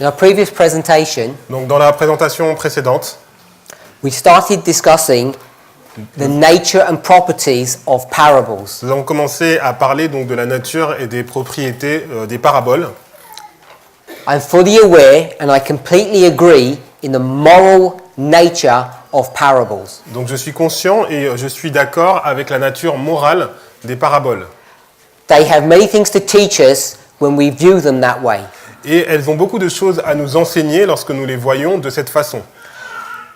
In our previous presentation, Donc dans la présentation précédente, we started discussing the nature and properties of parables. nous avons commencé à parler donc de la nature et des propriétés des paraboles. I'm fully aware and I completely agree in the moral nature of parables. Donc je suis conscient et je suis d'accord avec la nature morale des paraboles. They have many things to teach us when we view them that way. Et elles ont beaucoup de choses à nous enseigner lorsque nous les voyons de cette façon.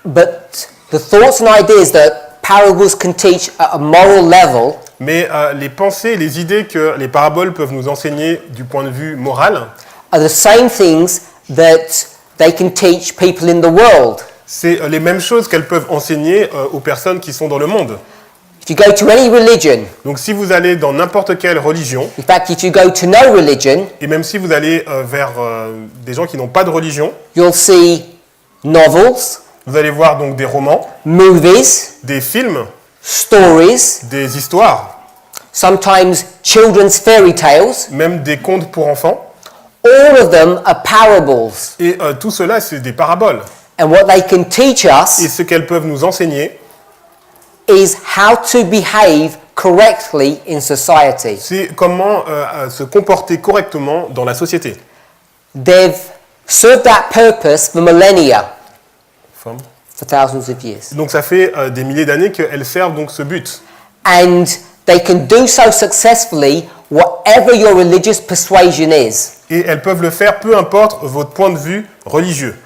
But the thoughts and ideas that parables can teach at a moral level Mais les pensées, les idées que les paraboles peuvent nous enseigner du point de vue moral, are the same things that they can teach people in the world. c'est les mêmes choses qu'elles peuvent enseigner aux personnes qui sont dans le monde. If you go to any religion, Donc si vous allez dans n'importe quelle religion, in fact, if you go to no religion, et même si vous allez vers des gens qui n'ont pas de religion, you'll see novels, vous allez voir donc des romans, movies, des films, stories, des histoires, sometimes children's fairy tales. même des contes pour enfants. All of them are parables. Et tout cela, c'est des paraboles. And what they can teach Et us ce qu'elles peuvent nous enseigner, is how to behave correctly in society. c'est comment se comporter correctement dans la société. They've served that purpose for millennia, Femme. for thousands of years. Donc ça fait des milliers d'années qu'elles servent donc ce but. And they can do so successfully whatever your religious persuasion is. Et elles peuvent le faire peu importe votre point de vue religieux.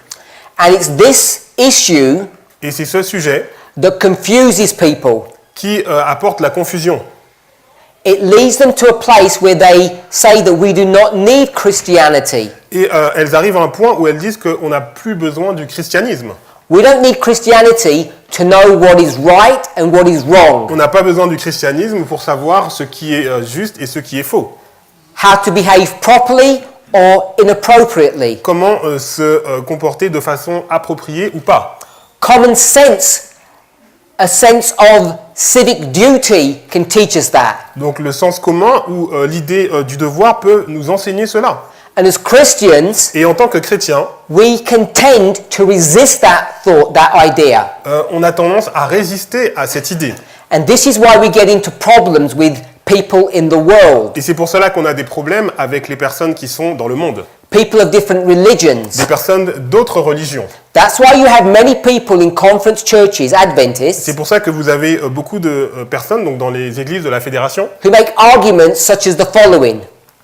And it's this issue Et c'est ce sujet that confuses people. qui apporte la confusion. It leads them to a place where they say that we do not need Christianity. Et elles arrivent à un point où elles disent qu'on n'a plus besoin du christianisme. We don't need Christianity to know what is right and what is wrong. On n'a pas besoin du christianisme pour savoir ce qui est juste et ce qui est faux. How to behave properly or inappropriately. Comment se comporter de façon appropriée ou pas. Common sense, a sense of civic duty can teach us that. Donc le sens commun ou l'idée du devoir peut nous enseigner cela. And as Christians, Et en tant que chrétiens, we can tend to resist that thought, that idea. on a tendance à résister à cette idée. And this is why we get into problems with people in the world. Et c'est pour cela qu'on a des problèmes avec les personnes qui sont dans le monde. People of different religions. Des personnes d'autres religions. That's why you have many people in conference churches, Adventists, C'est pour ça que vous avez beaucoup de personnes donc dans les églises de la fédération who make arguments such as the following.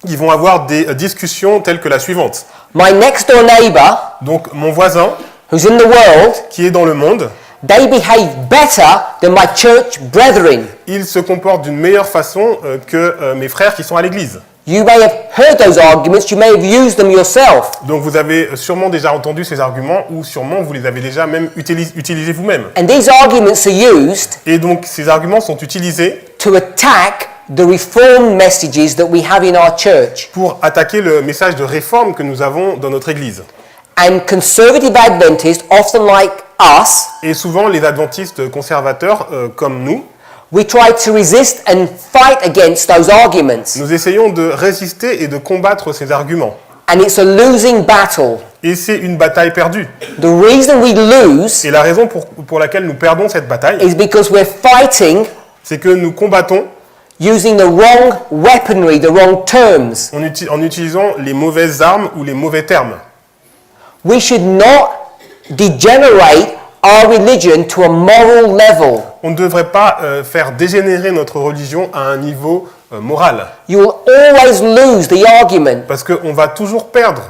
qui vont avoir des discussions telles que la suivante. My next door neighbor, Donc mon voisin who's in the world, qui est dans le monde, they behave better than my church brethren. il se comporte d'une meilleure façon que mes frères qui sont à l'église. You may have heard those arguments, you may have used them yourself. Donc vous avez sûrement déjà entendu ces arguments ou sûrement vous les avez déjà même utilisés vous-même. And these arguments are used Et donc ces arguments sont utilisés to attack the reform messages that we have in our church. pour attaquer le message de réforme que nous avons dans notre église. And conservative Adventists, often like us, Et souvent les adventistes conservateurs comme nous, we try to resist and fight against those arguments. nous essayons de résister et de combattre ces arguments. And it's a losing battle. Et c'est une bataille perdue. The reason we lose Et la raison pour laquelle nous perdons cette bataille, is because we're fighting c'est que nous combattons using the wrong weaponry, the wrong terms. en utilisant les mauvaises armes ou les mauvais termes. We should not degenerate our religion to a moral level. On ne devrait pas faire dégénérer notre religion à un niveau moral. You will always lose the argument Parce qu'on va toujours perdre.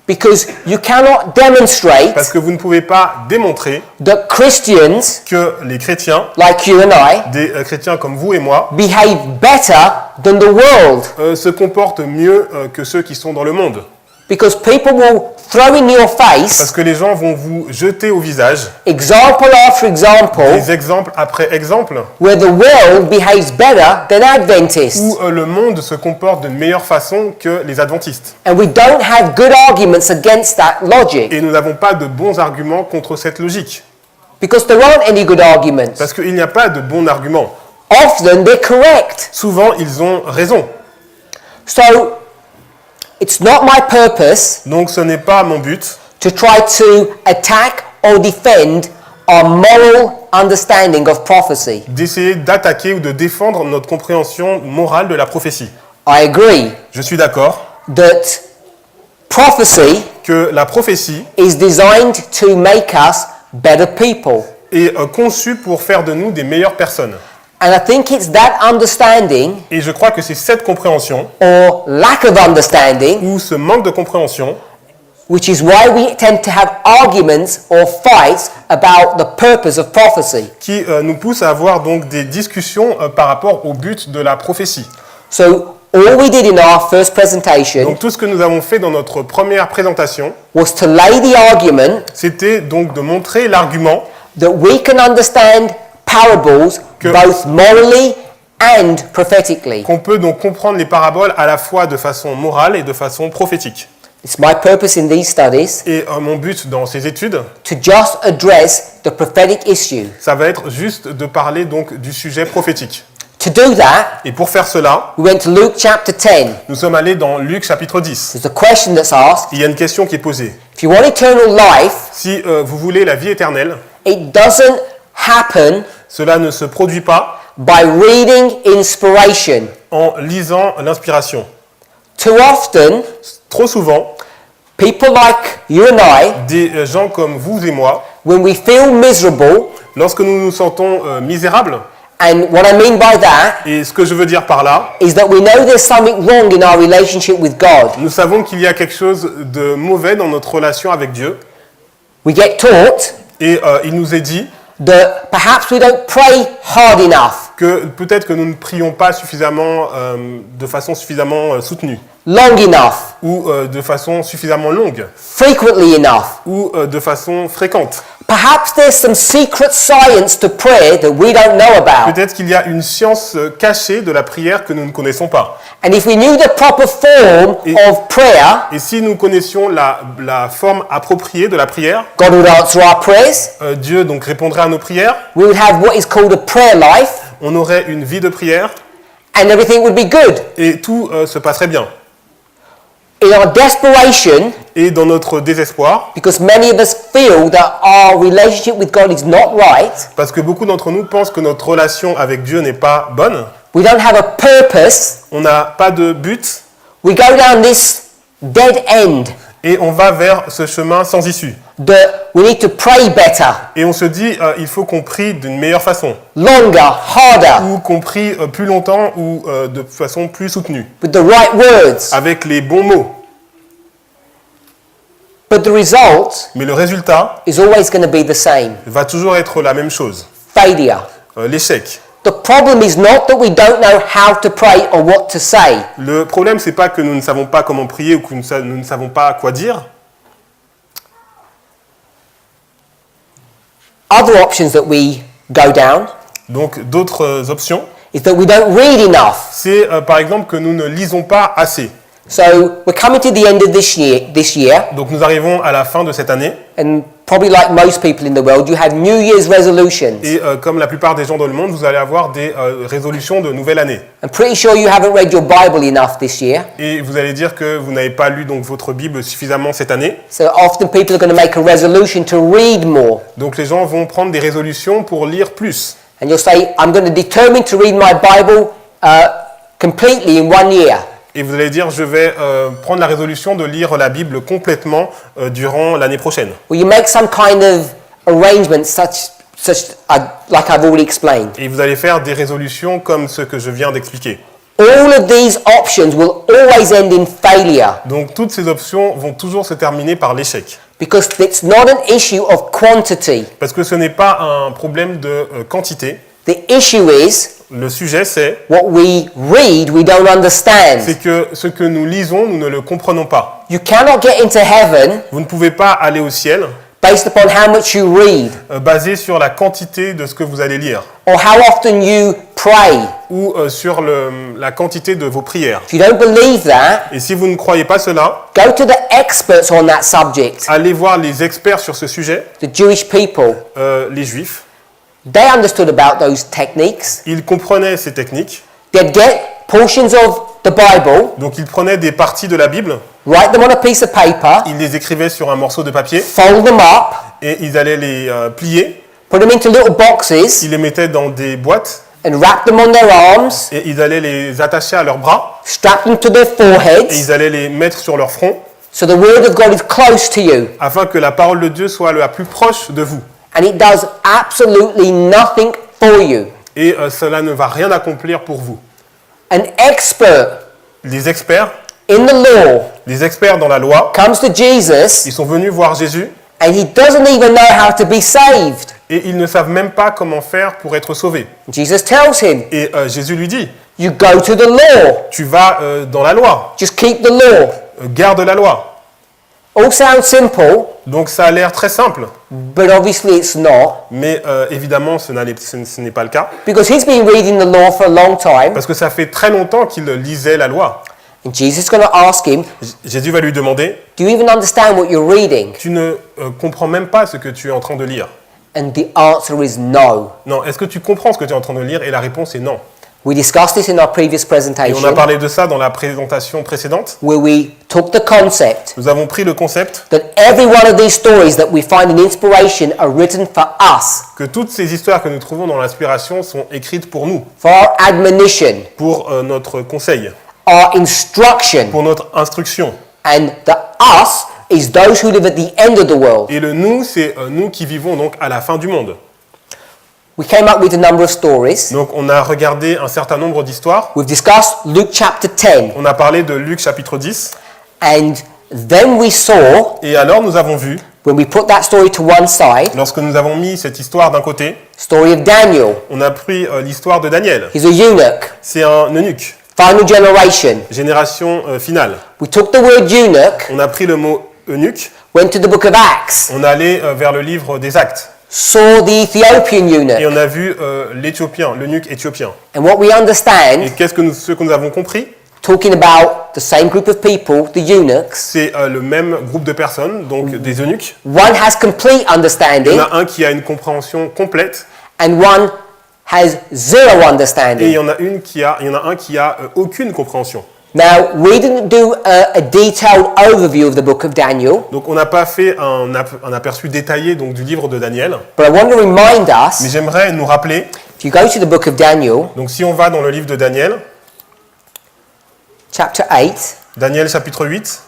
because you cannot demonstrate Parce que vous ne pouvez pas démontrer that Christians, que les chrétiens, like you and I, des chrétiens comme vous et moi, behave better than the world. se comportent mieux que ceux qui sont dans le monde. Because people will throw in your Parce face que les gens vont vous jeter au visage example after example des exemples après exemples where the world behaves better than Adventists. où le monde se comporte d'une meilleure façon que les adventistes. And we don't have good arguments against that logic Et nous n'avons pas de bons arguments contre cette logique. because there aren't any good arguments. Parce qu'il n'y a pas de bons arguments. Often they're correct. Souvent, ils ont raison. So It's not my purpose Donc ce n'est pas mon but to try to attack or defend our moral understanding of prophecy. d'essayer d'attaquer ou de défendre notre compréhension morale de la prophétie. I agree Je suis d'accord that prophecy que la prophétie is designed to make us better people. est conçue pour faire de nous des meilleures personnes. And I think it's that understanding Et je crois que c'est cette compréhension, or lack of understanding, ou ce manque de compréhension, which is why we tend to have arguments or fights about the purpose of prophecy. qui nous pousse à avoir donc des discussions par rapport au but de la prophétie. So all we did in our first presentation Donc tout ce que nous avons fait dans notre première présentation, was to lay the argument c'était donc de montrer l'argument that we can understand parables Que- both morally and prophetically. qu'on peut donc comprendre les paraboles à la fois de façon morale et de façon prophétique. It's my purpose in these studies Et mon but dans ces études, to just address the prophetic issue. ça va être juste de parler donc du sujet prophétique. To do that, Et pour faire cela, we went to Luke chapter 10. nous sommes allés dans Luc chapitre 10. There's a question that's asked. Il y a une question qui est posée. If you want eternal life, Si vous voulez la vie éternelle, it doesn't happen cela ne se produit pas by reading inspiration. en lisant l'inspiration. Too often, Trop souvent, people like you and I, des gens comme vous et moi, when we feel miserable, lorsque nous nous sentons misérables, and what I mean by that et ce que je veux dire par là, is that we know there's something wrong in our relationship with God. nous savons qu'il y a quelque chose de mauvais dans notre relation avec Dieu, We get taught et il nous est dit that perhaps we don't pray hard enough, que peut-être que nous ne prions pas suffisamment, de façon suffisamment soutenue, long enough, ou de façon suffisamment longue, frequently enough. ou de façon fréquente. Perhaps there's some secret science to prayer that we don't know about. Peut-être qu'il y a une science cachée de la prière que nous ne connaissons pas. And if we knew the proper form Et- of prayer, Et si nous connaissions la forme appropriée de la prière, God would answer our prayers. Dieu donc répondrait à nos prières, We would have what is called a prayer life, on aurait une vie de prière, and everything would be good. et tout se passerait bien. In our desperation, Et dans notre désespoir, because many of us feel that our relationship with God is not right, parce que beaucoup d'entre nous pensent que notre relation avec Dieu n'est pas bonne, we don't have a purpose, on n'a pas de but, we go down this dead end et on va vers ce chemin sans issue. that we need to pray better, Et on se dit, il faut qu'on prie d'une meilleure façon, longer, harder, ou qu'on prie plus longtemps, ou de façon plus soutenue, with the right words. avec les bons mots. But the result Mais le résultat is always going to be the same: va toujours être la même chose, failure. l'échec. The problem is not that we don't know how to pray or what to say. Le problème, c'est pas que nous ne savons pas comment prier ou que nous ne savons pas quoi dire. Other options that we go down Donc, d'autres options, is that we don't read enough. c'est par exemple que nous ne lisons pas assez. So we're coming to the end of this year, Donc, nous arrivons à la fin de cette année, and probably like most people in the world, you have New Year's resolutions. et comme la plupart des gens dans le monde, vous allez avoir des résolutions de nouvelle année. I'm pretty sure you haven't read your Bible enough this year. Et vous allez dire que vous n'avez pas lu donc votre Bible suffisamment cette année. So often people are going to make a resolution to read more. Donc, les gens vont prendre des résolutions pour lire plus. And you'll say, I'm going to determine to read my Bible completely in 1 year. Et vous allez dire, je vais prendre la résolution de lire la Bible complètement durant l'année prochaine. Well, you make some kind of arrangement like I've already explained. Et vous allez faire des résolutions comme ce que je viens d'expliquer. All of these options will always end in failure Donc toutes ces options vont toujours se terminer par l'échec. because it's not an issue of quantity. Parce que ce n'est pas un problème de quantité. The issue is Le sujet, c'est what we read, we don't understand. que ce que nous lisons, nous ne le comprenons pas. You cannot get into heaven Vous ne pouvez pas aller au ciel based upon how much you read basé sur la quantité de ce que vous allez lire or how often you pray. ou sur la quantité de vos prières. If you don't believe that, Et si vous ne croyez pas cela, go to the experts on that subject, allez voir les experts sur ce sujet, the Jewish people. les Juifs. They understood about those techniques. Ils comprenaient ces techniques, They'd get portions of the Bible donc ils prenaient des parties de la Bible write them on a piece of paper, ils les écrivaient sur un morceau de papier fold them up, et ils allaient les plier, put them into little boxes, ils les mettaient dans des boîtes and wrap them on their arms, et ils allaient les attacher à leurs bras strap them to their et foreheads, ils allaient les mettre sur leur front so the word of God is close to you. afin que la parole de Dieu soit la plus proche de vous. And it does absolutely nothing for you. Et cela ne va rien accomplir pour vous. An expert Les experts dans la loi, comes to Jesus ils sont venus voir Jésus and he doesn't even know how to be saved. et ils ne savent même pas comment faire pour être sauvés. Jesus tells him, Et Jésus lui dit, you go to the law. tu vas dans la loi, Just keep the law. garde la loi. All sounds simple, Donc ça a l'air très simple, but obviously it's not, mais évidemment ce n'est pas le cas, because he's been reading the law for a long time. parce que ça fait très longtemps qu'il lisait la loi. And Jesus is going to ask him, Jésus va lui demander, do you even understand what you're reading? tu ne comprends même pas ce que tu es en train de lire. And the answer is no. Non, est-ce que tu comprends ce que tu es en train de lire? Et la réponse est non. We discussed this in our previous Et on a presentation, parlé de ça dans la présentation précédente. where we took the concept Nous avons pris le concept that every one of these stories that we find in inspiration are written for us, que toutes ces histoires que nous trouvons dans l'inspiration sont écrites pour nous, for our admonition, pour notre conseil, our instruction, pour notre instruction. and the us is those who live at the end of the world. Et le nous, c'est nous qui vivons donc à la fin du monde. We came up with a number of stories. Donc on a regardé un certain nombre d'histoires. We've discussed Luke chapter 10, On a parlé de Luc chapitre 10. and then we saw, Et alors nous avons vu, when we put that story to one side, lorsque nous avons mis cette histoire d'un côté, story of Daniel. on a pris l'histoire de Daniel. He's a eunuch, C'est un eunuque, final generation. génération finale. We took the word eunuch, On a pris le mot eunuque, went to the book of Acts, on est allé vers le livre des Actes. saw the Ethiopian Et eunuch. on a vu l'Éthiopien, l'eunuque éthiopien. And what we Et understand, ce que nous avons compris, talking about the same group of people, the eunuchs, c'est le même groupe de personnes, donc des eunuques. one has complete Il y understanding en a un qui a une compréhension complète and one has zero et il understanding. y en a un qui a aucune compréhension. Now, we didn't do a detailed overview of the book of Daniel, Donc on n'a pas fait un aperçu détaillé donc, du livre de Daniel, but I want to remind mais us, j'aimerais nous rappeler, if you go to the book of Daniel, donc si on va dans le livre de Daniel, chapter 8, Daniel chapitre 8,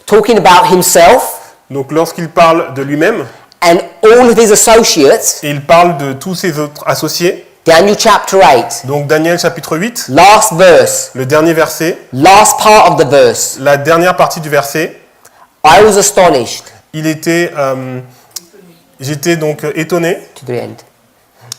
talking about himself donc lorsqu'il parle de lui-même, and all of his associates, et il parle de tous ses autres associés, Daniel chapter 8, donc Daniel chapitre 8, last verse, le dernier verset, last part of the verse, la dernière partie du verset, I was astonished j'étais donc étonné, to the end.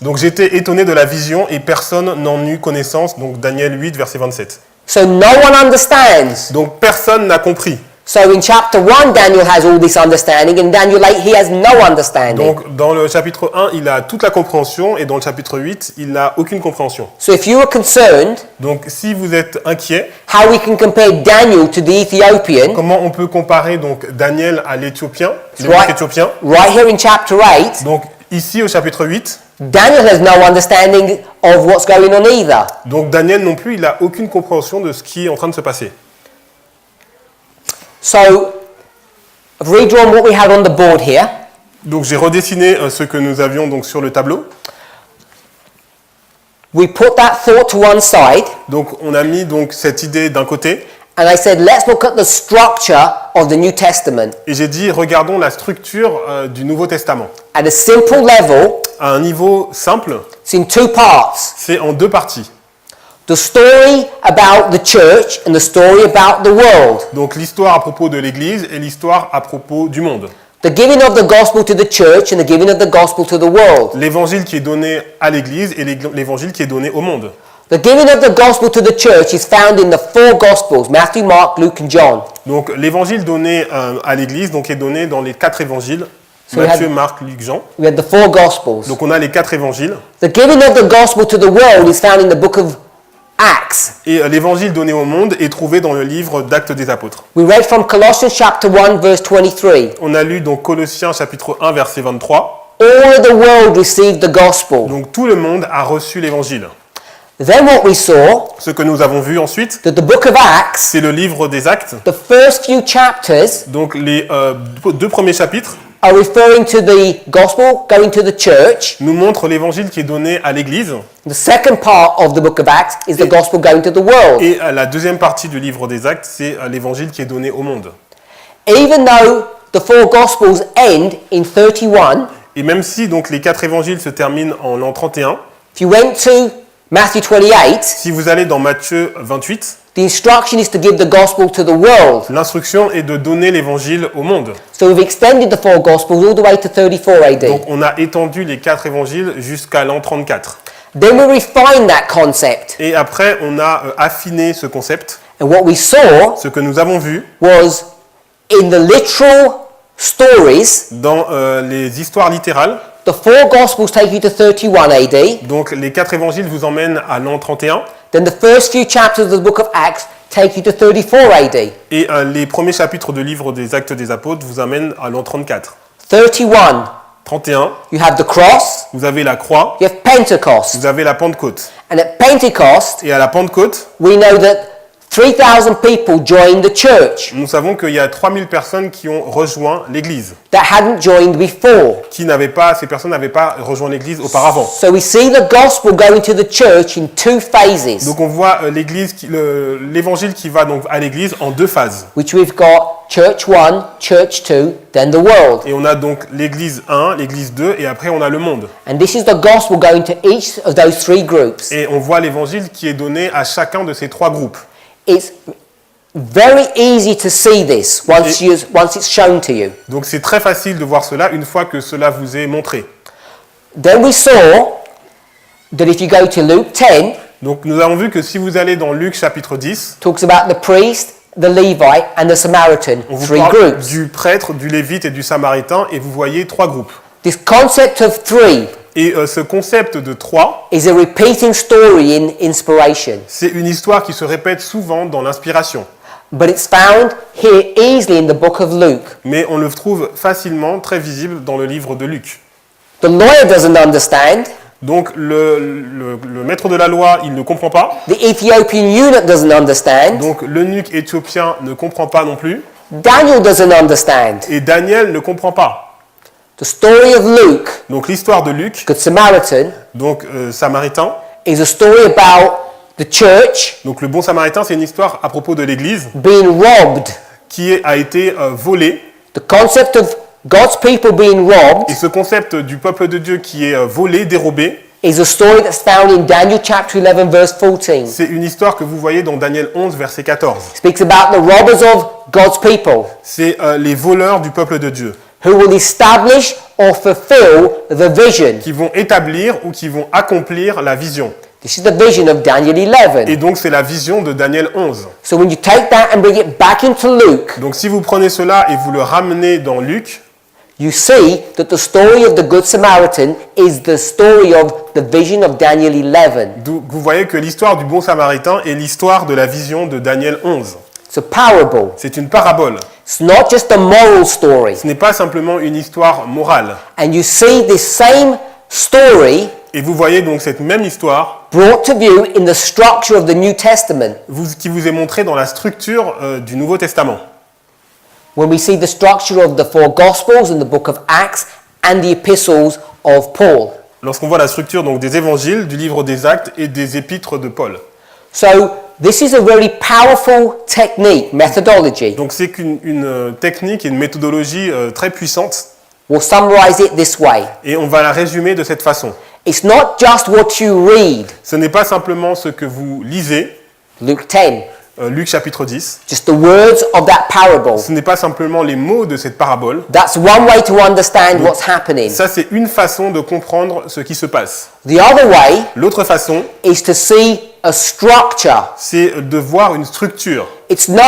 donc j'étais étonné de la vision et personne n'en eut connaissance, donc Daniel 8 verset 27. So no one understands. Donc personne n'a compris. So in chapter 1, Daniel has all this understanding, and Daniel 8, he has no understanding. Donc dans le chapitre 1, il a toute la compréhension et dans le chapitre 8, il n'a aucune compréhension. So if you are concerned Donc si vous êtes inquiet, how we can compare Daniel to the Ethiopian, comment on peut comparer donc Daniel à l'Éthiopien, right, éthiopien? right here in chapter 8, Donc ici au chapitre 8, Daniel has no understanding of what's going on either. donc Daniel non plus, il n'a aucune compréhension de ce qui est en train de se passer. So I've redrawn what we had on the board here. Donc j'ai redessiné ce que nous avions donc sur le tableau. We put that thought to one side, Donc on a mis donc cette idée d'un côté and I said, let's look at the structure of the New Testament. et j'ai dit regardons la structure du Nouveau Testament. At a simple level, À un niveau simple, it's in two parts. c'est en deux parties. The story about the church and the story about the world. Donc l'histoire à propos de l'Église et l'histoire à propos du monde. The giving of the gospel to the church and the giving of the gospel to the world. L'évangile qui est donné à l'Église et l'évangile qui est donné au monde. The giving of the gospel to the church is found in the four gospels, Matthew, Mark, Luke and John. Donc l'évangile donné à l'Église donc, est donné dans les 4 évangiles, So we Matthieu, had- Marc, Luc, Jean. We have the four gospels. Donc on a les 4 évangiles. The giving of the gospel to the world is found in the book of Acts. Et l'évangile donné au monde est trouvé dans le livre d'Actes des Apôtres. We read from Colossians chapter 1 verse 23. On a lu donc Colossiens chapitre 1 verset 23. All of the world received the gospel. Donc tout le monde a reçu l'évangile. Then what we saw, Ce que nous avons vu ensuite, that the book of Acts, c'est le livre des Actes. the first few chapters Donc les deux premiers chapitres are referring to the gospel going to the church. nous montrent l'évangile qui est donné à l'Église. The second part of the book of Acts is the gospel going to the world. Et la deuxième partie du livre des Actes, c'est l'évangile qui est donné au monde. Even though the four gospels end in 31, Et même si donc les 4 évangiles se terminent en l'an 31, if you went to Matthew 28, si vous allez dans Matthieu 28, the instruction is to give the gospel to the world. l'instruction est de donner l'évangile au monde. So we've extended the four gospels all the way to 34 AD. Donc on a étendu les 4 évangiles jusqu'à l'an 34. Then we refined that concept. Et après, on a affiné ce concept. And what we saw Ce que nous avons vu was in the literal stories, dans les histoires littérales, the four gospels take you to 31 AD. donc les 4 évangiles vous emmènent à l'an 31, Then the first few chapters of the book of Acts take you to 34 AD. et les premiers chapitres du livre des Actes des Apôtres vous amènent à l'an 34. 31, 31, you have the cross, vous avez la croix, you have Pentecost. vous avez la Pentecôte. And at Pentecost, Et à la Pentecôte, we know that 3,000 people joined the church nous savons qu'il y a 3000 personnes qui ont rejoint l'Église, that hadn't joined before. ces personnes n'avaient pas rejoint l'Église auparavant. So we see the gospel going to the church in two phases, Donc on voit l'évangile qui va donc à l'Église en 2 phases. which we've got church 1, church 2, then the world. Et on a donc l'Église 1, l'Église 2, et après on a le monde. And this is the gospel going to each of those three groups. Et on voit l'évangile qui est donné à chacun de ces 3 groupes. It's very easy to see this once it's shown to you. Donc c'est très facile de voir cela une fois que cela vous est montré. Then we saw that if you go to Luke 10, Donc nous avons vu que si vous allez dans Luc chapitre 10, talks about the priest, the Levite, and the Samaritan, on vous three parle groups. du prêtre, du lévite et du samaritain, et vous voyez 3 groupes. This concept of three Et ce concept de 3, is a repeating story in inspiration, c'est une histoire qui se répète souvent dans l'inspiration. but it's found here easily in the book of Luke. Mais on le trouve facilement, très visible dans le livre de Luc. The lawyer doesn't understand. Donc le maître de la loi, il ne comprend pas. The Ethiopian eunuch doesn't understand. Donc l'eunuque éthiopien ne comprend pas non plus. Daniel doesn't understand. Et Daniel ne comprend pas. The story of Luke, Donc l'histoire de Luc, Good Samaritan, donc samaritain, is a story about the church donc le bon samaritain, c'est une histoire à propos de l'Église being robbed. qui a été volée. The concept of God's people being robbed Et ce concept du peuple de Dieu qui est volé, dérobé, is a story that's found in Daniel chapter 11 verse 14. c'est une histoire que vous voyez dans Daniel 11, verset 14. It speaks about the robbers of God's people C'est les voleurs du peuple de Dieu who will establish or fulfill the vision. qui vont établir ou qui vont accomplir la vision. This is the vision of Daniel 11. Et donc c'est la vision de Daniel 11. So when you take that and bring it back into Luke, Donc si vous prenez cela et vous le ramenez dans Luc, you see that the story of the Good Samaritan is the story of the vision of Daniel 11. vous voyez que l'histoire du bon samaritain est l'histoire de la vision de Daniel 11. It's a parable. C'est une parabole. It's not just a moral story. Ce n'est pas simplement une histoire morale. And you see this same story Et vous voyez donc cette même histoire brought to view in the structure of the New Testament. qui vous est montrée dans la structure du Nouveau Testament. When we see the structure of the four Gospels in the book of Acts and the epistles of Paul. Lorsqu'on voit la structure donc des évangiles, du livre des Actes et des épîtres de Paul. So this is a very powerful technique, methodology. Donc c'est une technique et une méthodologie très puissante We'll summarize it this way. et on va la résumer de cette façon. It's not just what you read, Ce n'est pas simplement ce que vous lisez, Luke 10, Luc chapitre 10. just the words of that parable. Ce n'est pas simplement les mots de cette parabole. That's one way to understand what's happening. Ça, c'est une façon de comprendre ce qui se passe. The other way L'autre façon, is to see a structure. c'est de voir une structure. It's no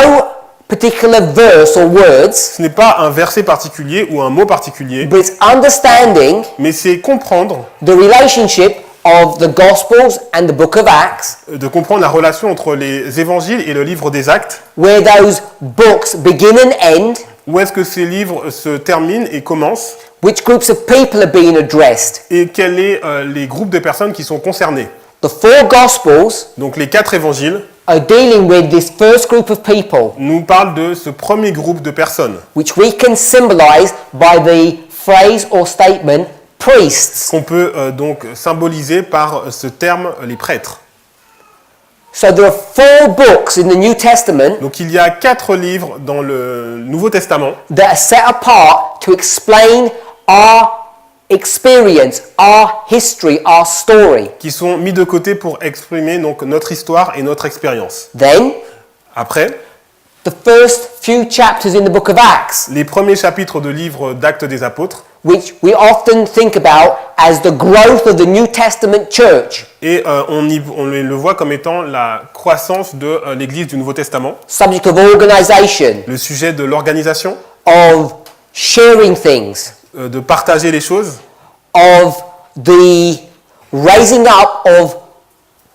particular verse or words, Ce n'est pas un verset particulier ou un mot particulier, but it's understanding mais c'est comprendre, the relationship of the Gospels and the book of Acts, de comprendre la relation entre les évangiles et le livre des Actes. where those books begin and end, Où est-ce que ces livres se terminent et commencent, which groups of people are being addressed, et quels sont les groupes de personnes qui sont concernés. The four Gospels Donc les 4 évangiles are dealing with this first group of people, nous parlent de ce premier groupe de personnes which we can symbolize by the phrase or statement priests. qu'on peut donc symboliser par ce terme les prêtres. So there are 4 books in the New Testament Donc il y a 4 livres dans le Nouveau Testament that are set apart to explain our experience, our history, our story. qui sont mis de côté pour exprimer donc notre histoire et notre expérience. Then, Après, the first few chapters in the book of Acts, les premiers chapitres de livre d'Actes des Apôtres, which we often think about as the growth of the New Testament church, et on le voit comme étant la croissance de l'Église du Nouveau Testament, subject of organization, le sujet de l'organisation, of sharing things, de partager les choses, of the raising up of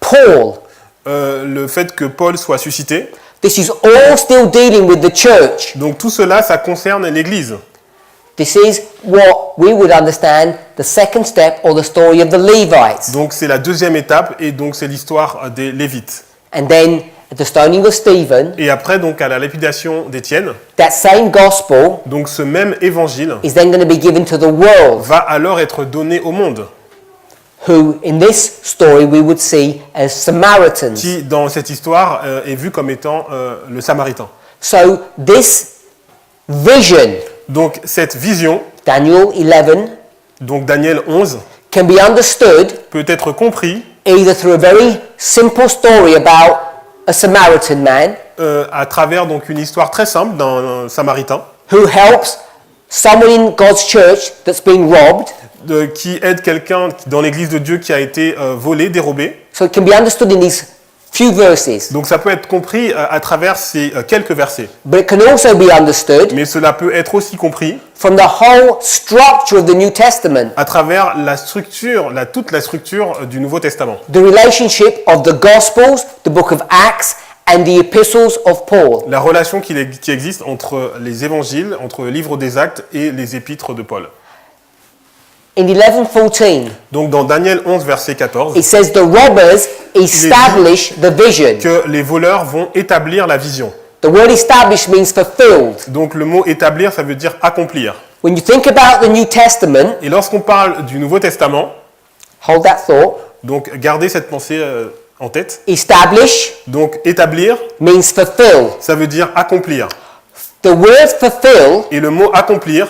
Paul. le fait que Paul soit suscité. This is all still dealing with the church. Donc tout cela, ça concerne l'Église. This is what we would understand the second step or the story of the Levites. Donc c'est la deuxième étape et donc c'est l'histoire des Lévites. And then at the stoning of Stephen, Et après donc à la lapidation d'Étienne, that same gospel donc ce même évangile is then going to be given to the world, va alors être donné au monde, who in this story we would see as Samaritans. qui dans cette histoire est vu comme étant le Samaritain. So this vision, Donc cette vision, Daniel 11, donc Daniel 11, can be understood peut être compris either through a very simple story about a Samaritan man à travers donc une histoire très simple d'un Samaritain who helps someone in God's church that's been robbed. qui aide quelqu'un dans l'Église de Dieu qui a été volé, dérobé. So it can be understood in these few verses. Donc ça peut être compris à travers ces quelques versets. But it can also be understood Mais cela peut être aussi compris from the whole structure of the New Testament, à travers la structure, toute la structure du Nouveau Testament. the relationship of the Gospels, the book of Acts, and the epistles of Paul. La relation qui existe entre les évangiles, entre le livre des Actes et les épîtres de Paul. In 11:14, Donc dans Daniel 11, verset 14, it says the robbers establish the vision. que les voleurs vont établir la vision. The word establish means fulfilled. Donc le mot établir, ça veut dire accomplir. When you think about the New Testament, Et lorsqu'on parle du Nouveau Testament, hold that thought, donc gardez cette pensée en tête. establish Donc établir, means fulfill. ça veut dire accomplir. The word fulfill Et le mot accomplir,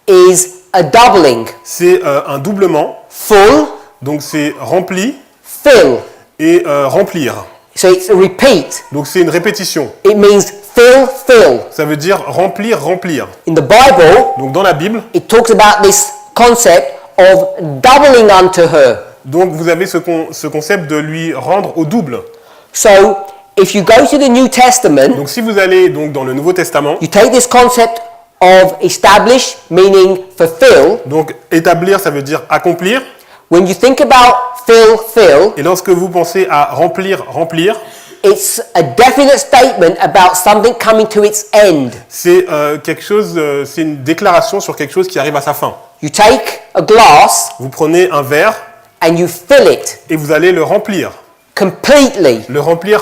is a doubling. c'est un doublement. Full, Donc c'est rempli fill. et remplir. So it's a repeat. Donc c'est une répétition. It means fill, fill. Ça veut dire remplir, remplir. In the Bible, Donc dans la Bible, it talks about this concept of doubling unto her. donc vous avez ce concept de lui rendre au double. So if you go to the New Testament, Donc si vous allez donc dans le Nouveau Testament, you take this concept of establish, meaning fulfill. donc établir, ça veut dire accomplir. When you think about fill, fill, Et lorsque vous pensez à remplir, remplir, it's a definite statement about something coming to its end. c'est quelque chose, c'est une déclaration sur quelque chose qui arrive à sa fin. You take a glass Vous prenez un verre and you fill it et vous allez le remplir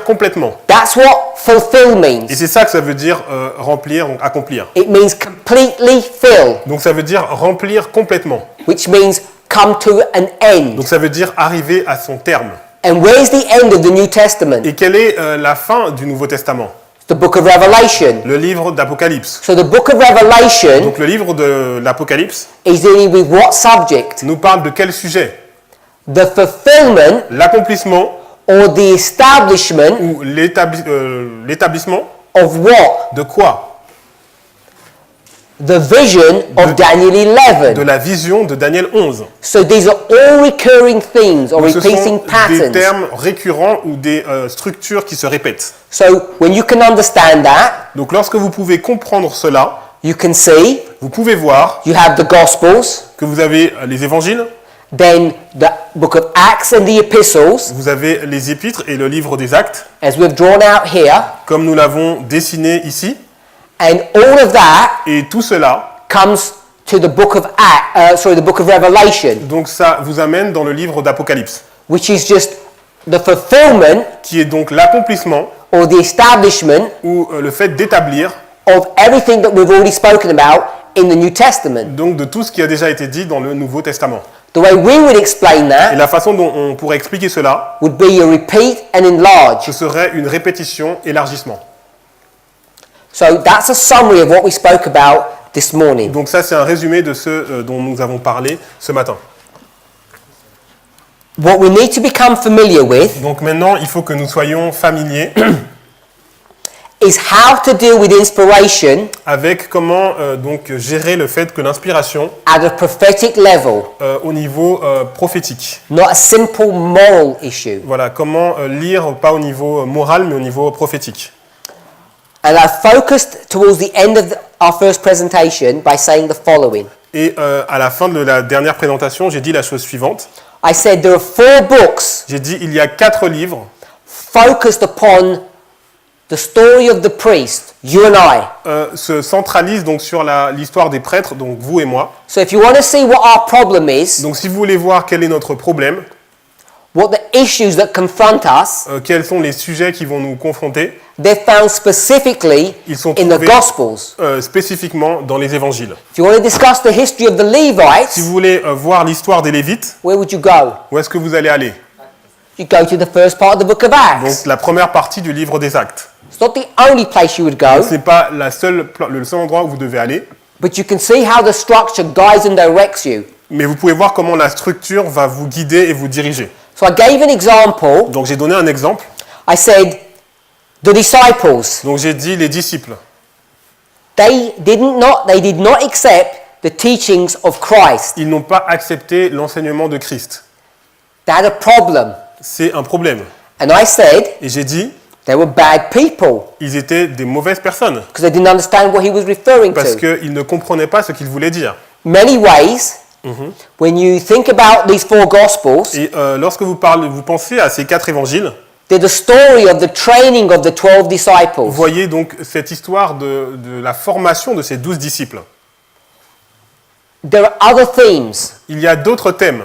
complètement. That's what fulfill Et means. c'est ça que ça veut dire remplir, donc accomplir. It means completely fill, Donc ça veut dire remplir complètement. which means come to an end. Donc ça veut dire arriver à son terme. And where's the end of the New Testament? Et quelle est la fin du Nouveau Testament? The book of Revelation. Le livre d'Apocalypse. So the book of Revelation Donc le livre de l'Apocalypse is dealing with what subject? nous parle de quel sujet? The fulfillment L'accomplissement or the establishment ou l'établissement of what? de quoi? The vision of Daniel De 11. la vision de Daniel 11. So these are all recurring themes or Donc, ce repeating sont des patterns. termes récurrents ou des structures qui se répètent. So when you can understand that, Donc lorsque vous pouvez comprendre cela, you can see vous pouvez voir you have the Gospels, que vous avez les évangiles, then the book of Acts and the epistles, vous avez les épîtres et le livre des actes, as we've drawn out here, comme nous l'avons dessiné ici. and all of that Et tout cela, comes to the book of the book of Revelation, donc ça vous amène dans le livre d'Apocalypse, which is just the fulfillment qui est donc l'accomplissement or the establishment ou le fait d'établir of everything that we've already spoken about in the New Testament. donc de tout ce qui a déjà été dit dans le Nouveau Testament. The way we would explain Et that la façon dont on pourrait expliquer cela, would be a repeat and enlarge. ce serait une répétition, élargissement. So that's a summary of what we spoke about this morning. Donc ça, c'est un résumé de ce dont nous avons parlé ce matin. What we need to become familiar with Donc maintenant, il faut que nous soyons familiers is how to deal with inspiration avec comment donc gérer le fait que l'inspiration at a prophetic level, au niveau prophétique. not a simple moral issue. Voilà, comment lire pas au niveau moral mais au niveau prophétique. And I focused towards the end of our first presentation by saying the following. Et à la fin de la dernière présentation, j'ai dit la chose suivante. I said there are 4 books J'ai dit il y a 4 livres focused upon the story of the priest, you and I. se centralisent donc sur l'histoire des prêtres, donc vous et moi. So if you want to see what our problem is, Donc si vous voulez voir quel est notre problème, what the issues that confront us, quels sont les sujets qui vont nous confronter, they're found specifically ils sont in the trouvés Gospels. spécifiquement dans les évangiles. If you want to discuss the history of the Si Levites, vous voulez voir l'histoire des Lévites, where would you go? où est-ce que vous allez aller? You go to the first part of the book of Acts. Donc la première partie du livre des Actes. It's not the only place you would go, Ce n'est pas le seul endroit où vous devez aller, but you can see how the structure guides and directs you. mais vous pouvez voir comment la structure va vous guider et vous diriger. So I gave an example. Donc j'ai donné un exemple. I said, the disciples, Donc j'ai dit les disciples. they did not accept the teachings of Christ. Ils n'ont pas accepté l'enseignement de Christ. They had a problem. C'est un problème. And I said, Et j'ai dit, they were bad people ils étaient des mauvaises personnes. because they didn't understand what he was referring Parce to. qu'ils ne comprenaient pas ce qu'il voulait dire. Many ways, when you think about these 4 Gospels, Et lorsque vous pensez à ces 4 évangiles, they're the story of the training of the 12 vous disciples. voyez donc cette histoire de la formation de ces 12 disciples. There are other themes. Il y a d'autres thèmes.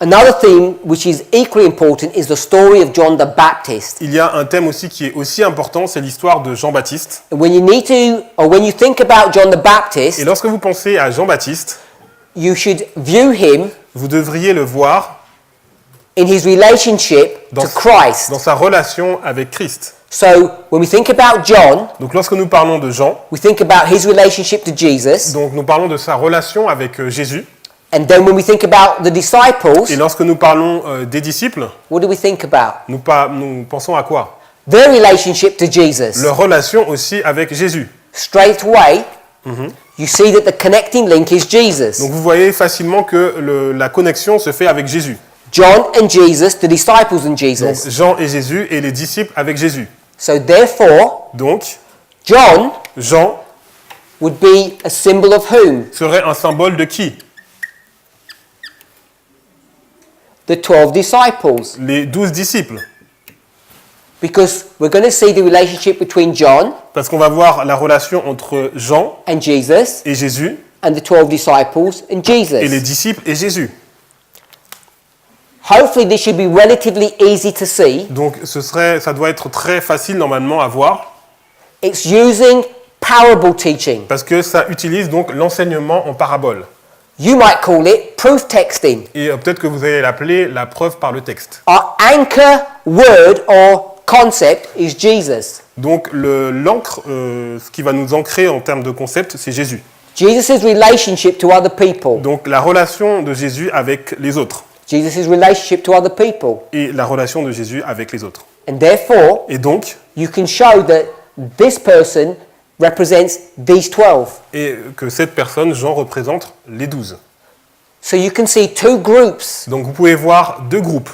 Another theme which is equally important is the story of John the Baptist. Il y a un thème aussi qui est aussi important, c'est l'histoire de Jean-Baptiste. And when you think about John the Baptist, Et lorsque vous pensez à Jean-Baptiste, you should view him vous devriez le voir in his relationship dans, to Christ. dans sa relation avec Christ. So when we think about John, Donc lorsque nous parlons de Jean, we think about his relationship to Jesus. donc nous parlons de sa relation avec Jésus. And then when we think about the Et disciples, lorsque nous parlons des disciples, what do we think about? nous pensons à quoi? Their relationship to Jesus. Leur relation aussi avec Jésus. Straight away, you see that the connecting link is Jesus. Donc vous voyez facilement que la connexion se fait avec Jésus. John and Jesus, the disciples and Donc Jesus. Jean et Jésus et les disciples avec Jésus. So therefore, Donc John Jean would be a symbol of whom? serait un symbole de qui? The 12 disciples. Les 12 disciples. Because we're going to see the relationship between John Parce qu'on va voir la relation entre Jean and Jesus et Jésus and the 12 disciples and et les Jesus. disciples et Jésus. Hopefully this should be relatively easy to see. Donc ça doit être très facile normalement à voir It's using parable teaching. parce que ça utilise donc l'enseignement en parabole. You might call it proof texting. Et peut-être que vous allez l'appeler la preuve par le texte. Our anchor word or concept is Jesus. Donc l'encre, ce qui va nous ancrer en termes de concept, c'est Jésus. Jesus' relationship to other people. Donc la relation de Jésus avec les autres Jesus' relationship to other people. et la relation de Jésus avec les autres. And therefore, Et donc, you can show that this person represents these 12. et que cette personne, Jean, représente les 12. So you can see 2 groups, Donc vous pouvez voir 2 groupes,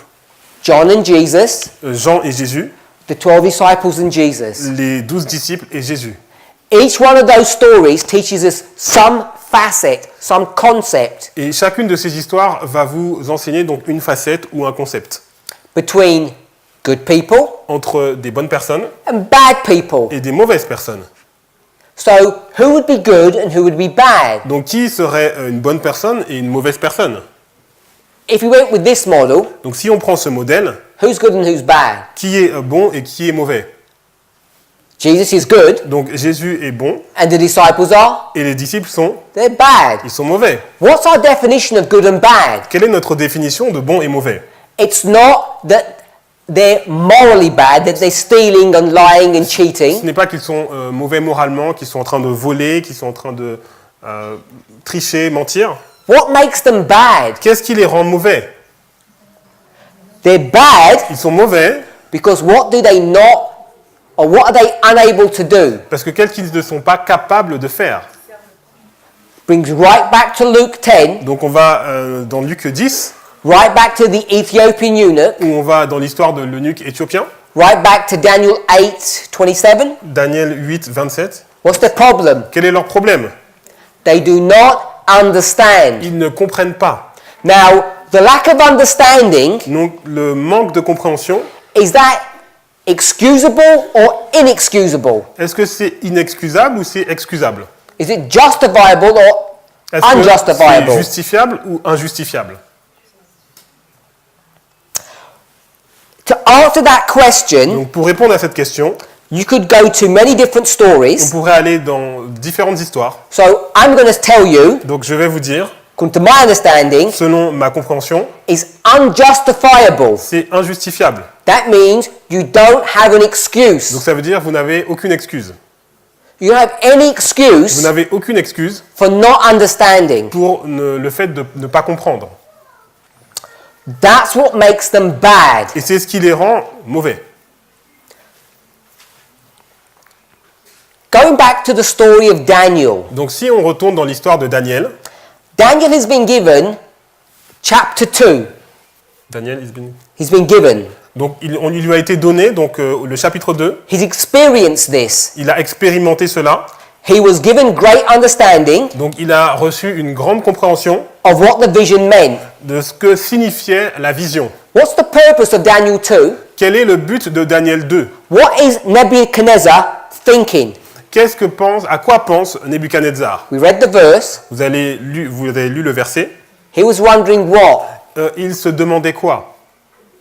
John and Jesus, Jean et Jésus, the 12 disciples and Jesus. les 12 disciples et Jésus. Each one of those stories teaches us some facet, some concept Et chacune de ces histoires va vous enseigner donc une facette ou un concept between good people entre des bonnes personnes and bad people. et des mauvaises personnes. So who would be good and who would be bad? Donc qui serait une bonne personne et une mauvaise personne? if we went with this model, Donc si on prend ce modèle, who's good and who's bad? qui est bon et qui est mauvais? Jesus is good, Donc Jésus est bon and the disciples are? et les disciples sont, They're bad. ils sont mauvais. What's our definition of good and bad? Quelle est notre définition de bon et mauvais? It's not that they're morally bad, that they're stealing and lying and Ce cheating. n'est pas qu'ils sont mauvais moralement, qu'ils sont en train de voler, qu'ils sont en train de tricher, mentir. What makes them bad? Qu'est-ce qui les rend mauvais? They're bad Ils sont mauvais because what do they not, or what are they unable to do? parce que qu'est-ce qu'ils ne sont pas capables de faire? Brings right back to Luke 10, Donc on va dans Luc 10, right back to the Ethiopian eunuch, où on va dans l'histoire de l'eunuque éthiopien, right back to Daniel 8:27. Daniel 8, 27. What's the problem? Quel est leur problème? They do not understand. Ils ne comprennent pas. Now, the lack of understanding, Donc le manque de compréhension, is that excusable or inexcusable? est-ce que c'est inexcusable ou c'est excusable? Is it justifiable or Est-ce que c'est unjustifiable? justifiable ou injustifiable? To answer that question, Donc pour répondre à cette question, you could go to many different on stories. pourrait aller dans différentes histoires. So I'm going to tell you, Donc je vais vous dire, according to my understanding, selon ma compréhension, is unjustifiable. c'est injustifiable. That means you don't have an Donc excuse. ça veut dire que vous n'avez aucune excuse. You don't have any Vous excuse n'avez aucune excuse for not understanding. pour le fait de ne pas comprendre. That's what makes them bad. Et c'est ce qui les rend mauvais. Going back to the story of Daniel. Donc si on retourne dans l'histoire de Daniel, Daniel has been given chapter 2. Daniel is been- He's been given. donc il lui a été donné donc le chapitre 2, He's experienced this. il a expérimenté cela, He was given great understanding donc il a reçu une grande compréhension of what the vision meant. de ce que signifiait la vision. What's the purpose of Daniel 2? Quel est le but de Daniel 2? What is Nebuchadnezzar thinking? À quoi pense Nebuchadnezzar? We read the verse. Vous avez lu le verset. He was wondering what? Il se demandait quoi?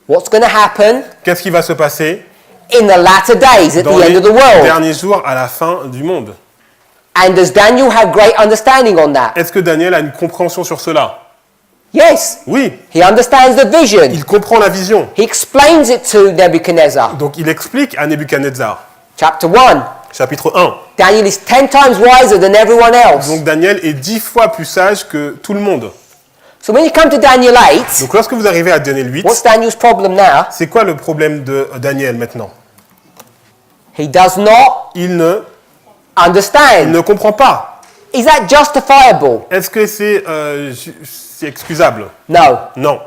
What's going to happen Qu'est-ce qui va se passer in the latter days at dans the end les of the world? derniers jours à la fin du monde? And does Daniel have great understanding on that? Est-ce que Daniel a une compréhension sur cela? Yes. Oui, He understands the vision. il comprend la vision. He explains it to Nebuchadnezzar. Donc il explique à Nebuchadnezzar. Chapter 1. Chapitre 1. Daniel is 10 times wiser than everyone else. Donc Daniel est 10 fois plus sage que tout le monde. So when you come to Daniel 8, Donc lorsque vous arrivez à Daniel 8, what's Daniel's problem now? c'est quoi le problème de Daniel maintenant? He does not Il ne understand. comprend pas. Is that justifiable? Est-ce que c'est excusable? No. Non.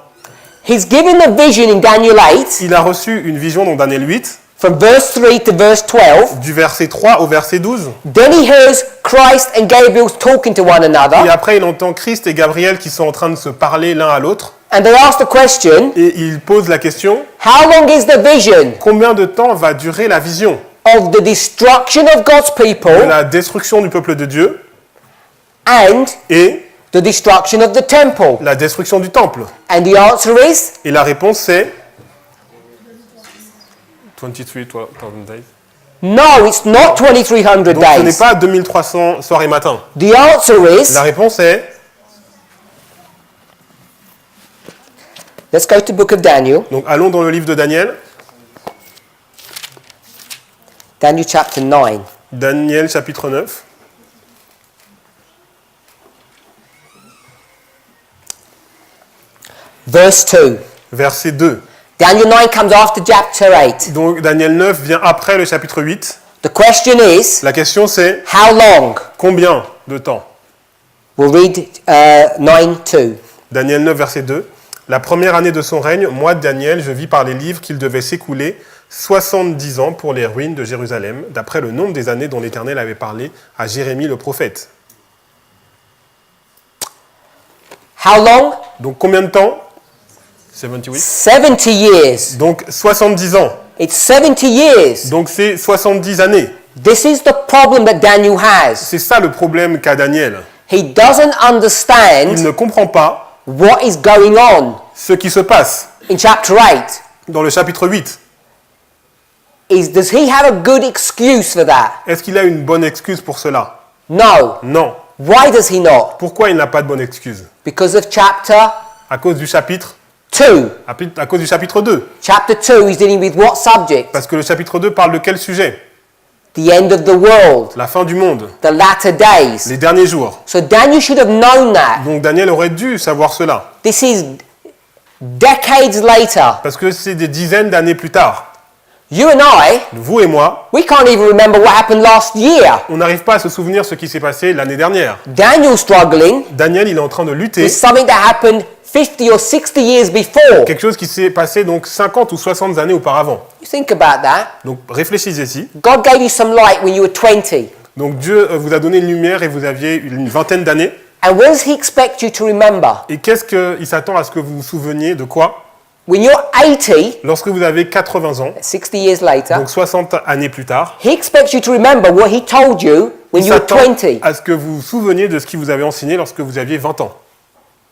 He's given the vision in Daniel 8 Il a reçu une vision dans Daniel 8, from verse 3 to verse 12. du verset 3 au verset 12. Then he hears Christ and Gabriel talking to one Et another. après, il entend Christ et Gabriel qui sont en train de se parler l'un à l'autre. And they ask the question, Et il pose la question, how long is the vision combien de temps va durer la vision of the destruction of God's de people la destruction du peuple de Dieu and et the destruction of the temple? la destruction du temple? And the answer is, Et la réponse c'est 23,000 days. no, it's not 2300 Donc ce n'est days. pas 2300 soir et matin. The answer is, La réponse est, let's go to the book of Daniel, donc allons dans le livre de Daniel, Daniel chapter 9. Daniel chapitre 9, Verse 2. verset 2. Daniel 9 comes after chapter 8. Donc Daniel 9 vient après le chapitre 8. The question is, La question c'est, how long? combien de temps? We'll read 9:2. Daniel 9, verset 2. La première année de son règne, moi, Daniel, je vis par les livres qu'il devait s'écouler 70 ans pour les ruines de Jérusalem, d'après le nombre des années dont l'Éternel avait parlé à Jérémie le prophète. How long? Donc combien de temps? 78. 70 years. Donc 70 ans. It's 70 years. Donc c'est 70 années. This is the problem that Daniel has. C'est ça le problème qu'a Daniel. He doesn't Il understand ne comprend pas what is going on. Ce qui se passe in chapter 8, dans le chapitre 8, does he have a good excuse for that? est-ce qu'il a une bonne excuse pour cela? No. Non. Why does he not? Pourquoi il n'a pas de bonne excuse? Because of chapter À cause du chapitre 2. À cause du chapitre 2. Chapter 2 is dealing with what subject? Parce que le chapitre 2 parle de quel sujet? The end of the world, La fin du monde, the latter days. les derniers jours. So Daniel should have known that. Donc Daniel aurait dû savoir cela. This is decades later. Parce que c'est des dizaines d'années plus tard. You and I, Vous et moi, we can't even remember what happened last year. on n'arrive pas à se souvenir ce qui s'est passé l'année dernière. Daniel's struggling Daniel, il est en train de lutter. with something that happened 50 or 60 years before. Quelque chose qui s'est passé donc 50 ou 60 années auparavant. You think about that. Donc réfléchissez-y. God gave you some light when you were 20. Donc Dieu vous a donné une lumière et vous aviez une vingtaine d'années. And what does he expect you to remember? Et qu'est-ce qu'il s'attend à ce que vous vous souveniez de quoi? When you're 80, Lorsque vous avez 80 ans, 60 years later, donc 60 années plus tard, he expects you to remember what he told you when il you were s'attend 20. à ce que vous vous souveniez de ce qu'il vous avait enseigné lorsque vous aviez 20 ans.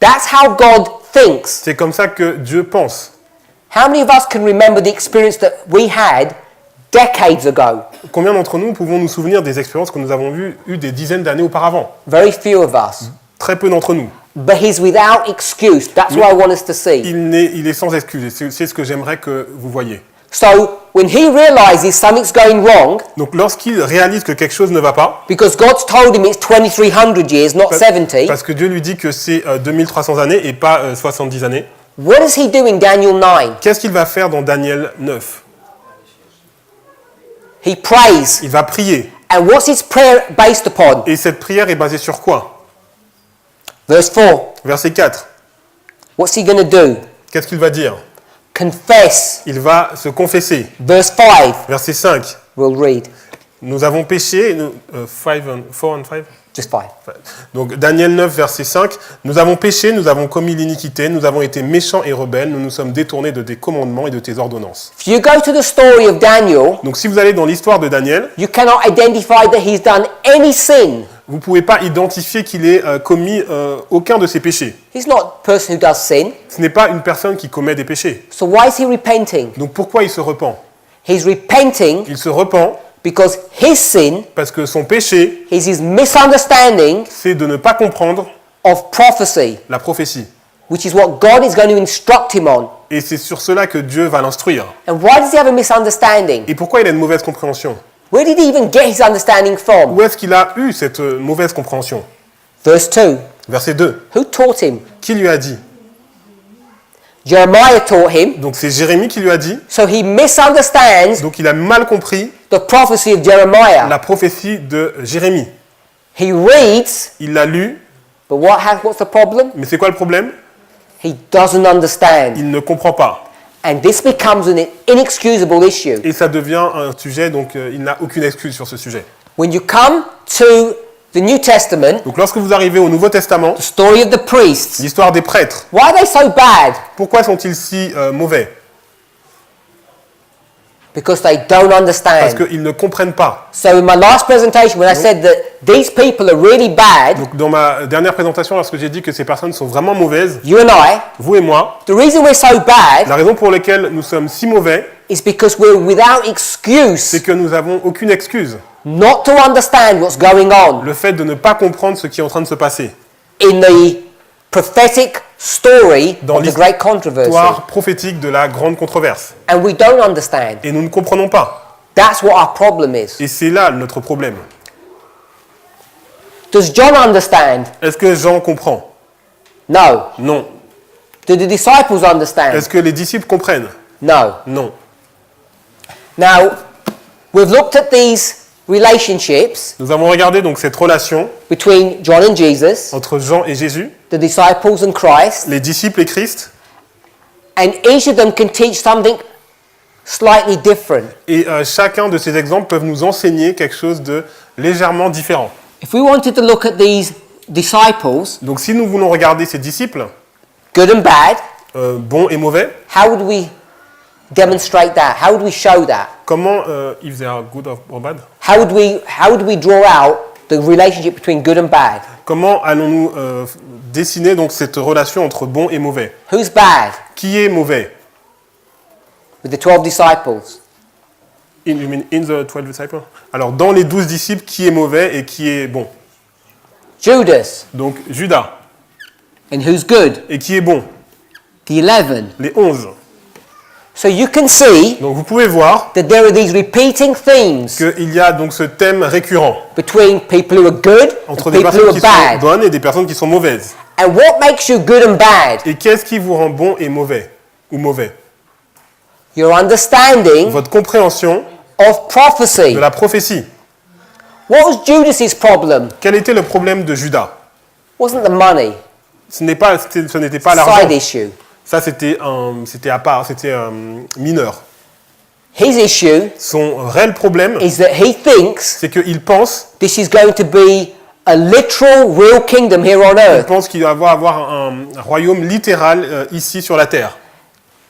That's how God thinks. C'est comme ça que Dieu pense. How many of us can remember the experience that we had decades ago? Combien d'entre nous pouvons nous souvenir des expériences que nous avons eues des dizaines d'années auparavant? Very few of us. Très peu d'entre nous. But he's without excuse. That's what I want us to see. Il est sans excuse. Et c'est ce que j'aimerais que vous voyez. So when he realizes something's going wrong, Donc lorsqu'il réalise que quelque chose ne va pas, because God's told him it's 2300 years, not 70, parce que Dieu lui dit que c'est 2300 années et pas 70 années, what does he do in Daniel 9? qu'est-ce qu'il va faire dans Daniel 9? He prays. Il va prier. And what's his prayer based upon? Et cette prière est basée sur quoi? Verse 4. Verset 4. What's he going to do? Qu'est-ce qu'il va dire? Confess. Il va se confesser. Verse 5. Verset 5. We'll read. Nous avons péché. 4 and 5. Just 5. Donc Daniel 9, verset 5. Nous avons péché, nous avons commis l'iniquité, nous avons été méchants et rebelles, nous nous sommes détournés de tes commandements et de tes ordonnances. If you go to the story of Daniel, Donc si vous allez dans l'histoire de Daniel, you cannot identify that he's done any sin. vous ne pouvez pas identifier qu'il ait commis aucun de ses péchés. He's not a person who does sin. Ce n'est pas une personne qui commet des péchés. So why is he repenting? Donc pourquoi il se repent? He's repenting Il se repent because his sin parce que son péché, is his misunderstanding c'est de ne pas comprendre of prophecy, la prophétie. which is what God is going to instruct him on. Et c'est sur cela que Dieu va l'instruire. And why does he have a misunderstanding? Et pourquoi il a une mauvaise compréhension? Where did he even get his understanding from? Où est-ce qu'il a eu cette mauvaise compréhension? Verse 2. Verset 2. Who taught him? Qui lui a dit? Jeremiah taught him. Donc c'est Jérémie qui lui a dit. So he misunderstands Donc il a mal compris the prophecy of Jeremiah. la prophétie de Jérémie. He reads, Il l'a lu, but what's the problem? mais c'est quoi le problème? He doesn't understand. Il ne comprend pas. And this becomes an inexcusable issue. Et ça devient un sujet, donc il n'a aucune excuse sur ce sujet. When you come to the New Testament, Donc lorsque vous arrivez au Nouveau Testament, the story of the priests, l'histoire des prêtres, why are they so bad? pourquoi sont-ils si mauvais? Because they don't Parce understand. qu'ils ne comprennent pas. So in my last presentation, when I said that these people are really bad, Donc dans ma dernière présentation, lorsque j'ai dit que ces personnes sont vraiment mauvaises, you and I, vous et moi, the reason we're so bad la raison pour laquelle nous sommes si mauvais, is because we're without excuse c'est que nous n'avons aucune excuse. not to understand what's going on Le fait de ne pas comprendre ce qui est en train de se passer. in the prophetic story Dans of the great controversy. l'histoire prophétique de la grande controverse. And we don't understand. Et nous ne comprenons pas. That's what our problem is. Et c'est là notre problème. Does John understand? Est-ce que Jean comprend? No. Non. Do the disciples understand? Est-ce que les disciples comprennent? No. Non. Now, we've looked at these relationships Nous avons regardé donc cette relation between John and Jesus, entre Jean et Jésus, the disciples and Christ, les disciples et Christ, and each of them can teach something slightly different. et chacun de ces exemples peuvent nous enseigner quelque chose de légèrement différent. If we wanted to look at these disciples, Donc si nous voulons regarder ces disciples, good and bad, bons et mauvais, how would we demonstrate that? How would we show that? comment if they are good or bad? How would we draw out the relationship between good and bad? Comment allons-nous dessiner donc cette relation entre bon et mauvais? Who's bad? Qui est mauvais? With the 12 disciples. You mean in the 12 disciples? Alors, dans les 12 disciples, qui est mauvais et qui est bon? Judas. Donc, Judas. And who's good? Et qui est bon? The 11. Les 11. So you can see Donc, vous pouvez voir that there are these repeating themes qu'il y a donc ce thème récurrent between people who are good entre and des people who personnes are qui sont bad. bonnes et des personnes qui sont mauvaises. And what makes you good and bad? Et qu'est-ce qui vous rend bon et mauvais? Ou mauvais? Your understanding Votre compréhension of prophecy. de la prophétie. What was Judas's problem? Quel était le problème de Judas? Wasn't the money. Ce n'était pas Side l'argent. issue. Ça, c'était à part, c'était mineur. His issue Son réel problème, is that he thinks c'est qu'il pense, this is going to be a literal, real kingdom here on earth. qu'il va avoir un royaume littéral ici sur la terre.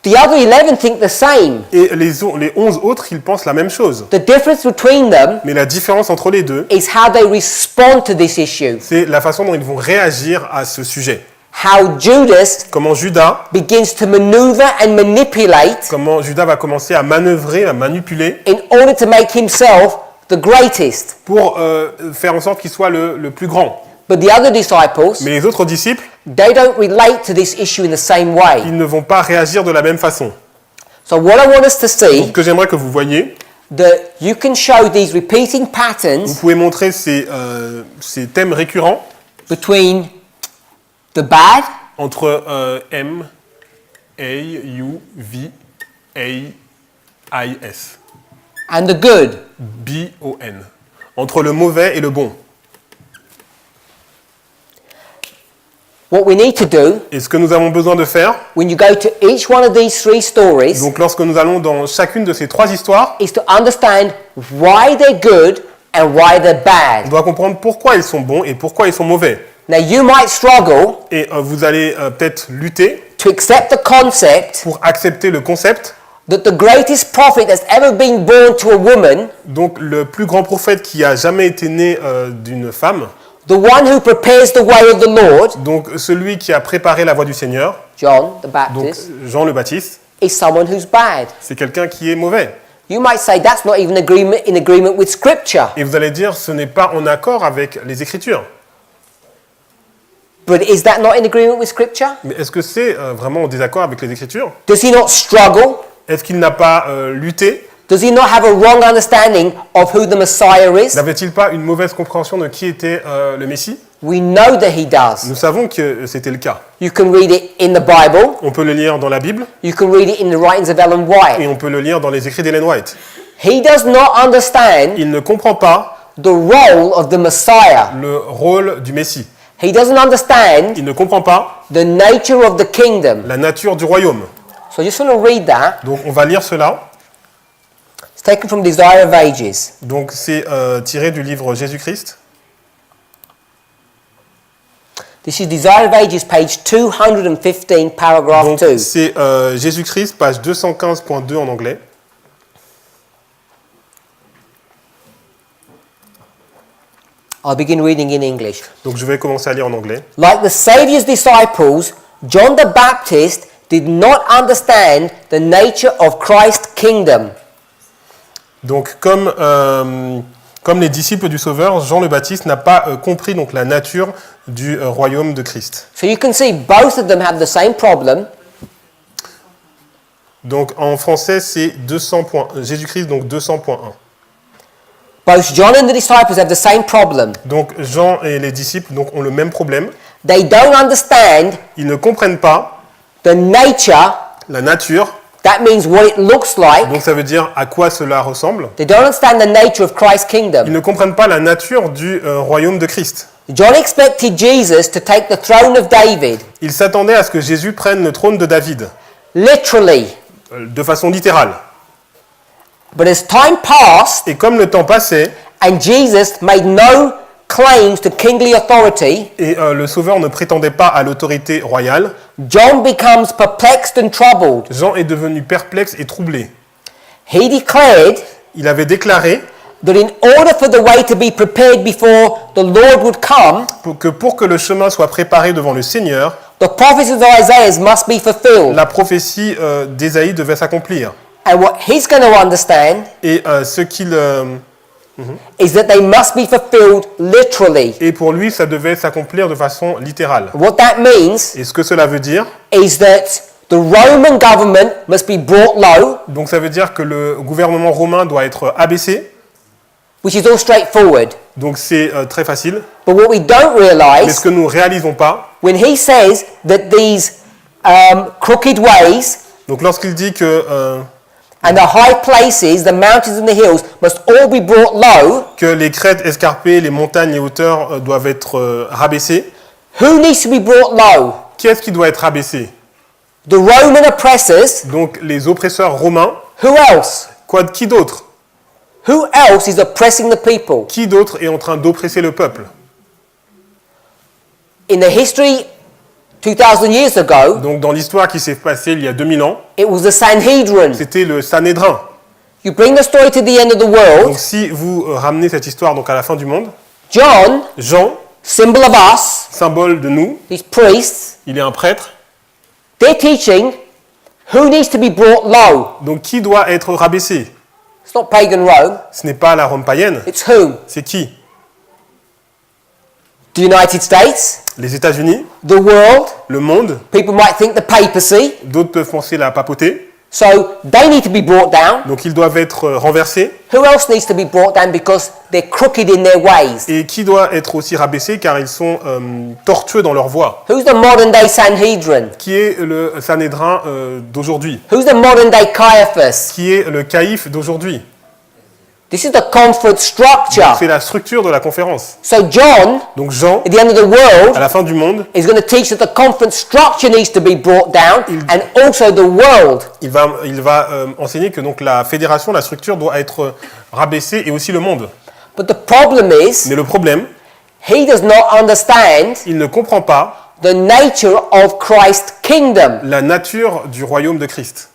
The other 11 think the same. Et les 11 autres, ils pensent la même chose. The difference between them Mais la différence entre les deux, is how they respond to this issue. c'est la façon dont ils vont réagir à ce sujet. How Judas Comment Judas begins to maneuver and manipulate va commencer à manœuvrer, à manipuler in order to make himself the greatest. pour faire en sorte qu'il soit le plus grand. But the other disciples, Mais les autres disciples, they don't relate to this issue in the same way. ils ne vont pas réagir de la même façon. So what I want us to Ce see, que j'aimerais que vous voyiez, that you can show these repeating vous patterns pouvez montrer ces thèmes récurrents between the bad entre M, A, U, V, A, I, S. and the good. B-O-N. Entre le mauvais et le bon. What we need to do, Et ce que nous avons besoin de faire, when you go to each one of these three stories, donc lorsque nous allons dans chacune de ces 3 histoires, is to understand why they're good and why they're on bad. doit comprendre pourquoi ils sont bons et pourquoi ils sont mauvais. Now you might struggle Et vous allez peut-être lutter to accept the concept pour accepter le concept. that the greatest prophet that's ever been born to a woman, Donc le plus grand prophète qui a jamais été né d'une femme, the one who prepares the way of the Lord, donc celui qui a préparé la voie du Seigneur, John the donc Baptist, Jean le Baptiste, is someone who's bad. c'est quelqu'un qui est mauvais. You might say that's not even in agreement with Scripture. Et vous allez dire, ce n'est pas en accord avec les Écritures. But is that not in agreement with Scripture? Mais est-ce que c'est vraiment en désaccord avec les Écritures? Does he not struggle? Est-ce qu'il n'a pas lutté? Does he not have a wrong understanding of who the Messiah is? N'avait-il pas une mauvaise compréhension de qui était le Messie? We know that he does. Nous savons que c'était le cas. You can read it in the Bible. On peut le lire dans la Bible You can read it in the writings of Ellen White. et on peut le lire dans les écrits d'Ellen White. He does not understand Il ne comprend pas the role of the Messiah. le rôle du Messie. He doesn't understand Il ne comprend pas the nature of the kingdom. la nature du royaume. So I just want to read that. Donc on va lire cela. It's taken from Desire of Ages. Donc c'est tiré du livre Jésus-Christ. This is Desire of Ages, page 215, paragraph Donc 2. c'est Jésus-Christ, page 215.2 en anglais. I'll begin reading in English. Donc je vais commencer à lire en anglais. Like the Saviour's disciples, John the Baptist did not understand the nature of Christ's kingdom. Donc comme les disciples du Sauveur, Jean le Baptiste n'a pas compris donc la nature du royaume de Christ. So you can see both of them have the same problem. Donc en français c'est 200 points, Jésus-Christ donc 200.1. Both John and the disciples have the same problem. Donc Jean et les disciples donc ont le même problème. They don't understand Ils ne comprennent pas the nature. la nature. That means what it looks like. Donc ça veut dire à quoi cela ressemble. They don't understand the nature of Christ's Ils kingdom. ne comprennent pas la nature du royaume de Christ. John expected Jesus to take the throne of David, Ils s'attendaient à ce que Jésus prenne le trône de David, literally. de façon littérale. But as time passed Et comme le temps passait, and Jesus made no claims to kingly authority, et le Sauveur ne prétendait pas à l'autorité royale, John becomes perplexed and troubled. Jean est devenu perplexe et troublé. He declared, Il avait déclaré that in order for the way to be prepared before the Lord would come, pour que le chemin soit préparé devant le Seigneur, the prophecies of Isaiah must be fulfilled. la prophétie d'Ésaïe devait s'accomplir. And what he's going to understand Et ce qu'il is that they must be fulfilled literally. et pour lui, ça devait s'accomplir de façon littérale. What that means Et ce que cela veut dire, is that the Roman government must be brought low, donc ça veut dire que le gouvernement romain doit être abaissé. which is all straightforward. Donc c'est très facile. But what we don't Mais realize, ce que nous réalisons pas, when he says that these crooked ways donc lorsqu'il dit que and the high places, the mountains and the hills, must all be brought low, les crêtes escarpées, les montagnes et hauteurs doivent être rabaissées, who needs to be brought low? qui est-ce qui doit être rabaissé? The Roman oppressors. Donc les oppresseurs romains. Who else? Qui d'autre? Who else is oppressing the people? Qui d'autre est en train d'oppresser le peuple? In the history 2000 years ago, Donc dans l'histoire qui s'est passée il y a 2000 ans, it was the Sanhedrin. c'était le Sanhédrin. You bring the story to the end of the Donc world. si vous ramenez cette histoire donc à la fin du monde, John, Jean, symbol of us, symbole de nous, these priests, il est un prêtre. they're teaching who needs to be brought low. Donc qui doit être rabaissé? It's not pagan Rome, Ce n'est pas la Rome païenne, it's whom? c'est qui? The United States, Les États-Unis, the world. le monde, People might think the papacy. d'autres peuvent penser la papauté. So they need to be brought down. Donc ils doivent être renversés. Who else needs to be brought down because they're crooked in their ways? Et qui doit être aussi rabaissé car ils sont tortueux dans leur voie. Who's the modern day Sanhedrin? Qui est le Sanhédrin d'aujourd'hui? Who's the modern day Caiaphas? Qui est le caïphe d'aujourd'hui? This is the conference structure. C'est la structure de la conférence. So John, Donc Jean, at the end of the world, à la fin du monde, is going to teach that the conference structure needs to be brought down and also the world. il va enseigner que donc la fédération, la structure doit être rabaissée et aussi le monde. But the problem is, Mais le problème, he does not understand il ne comprend pas the nature of Christ's kingdom. la nature du royaume de Christ.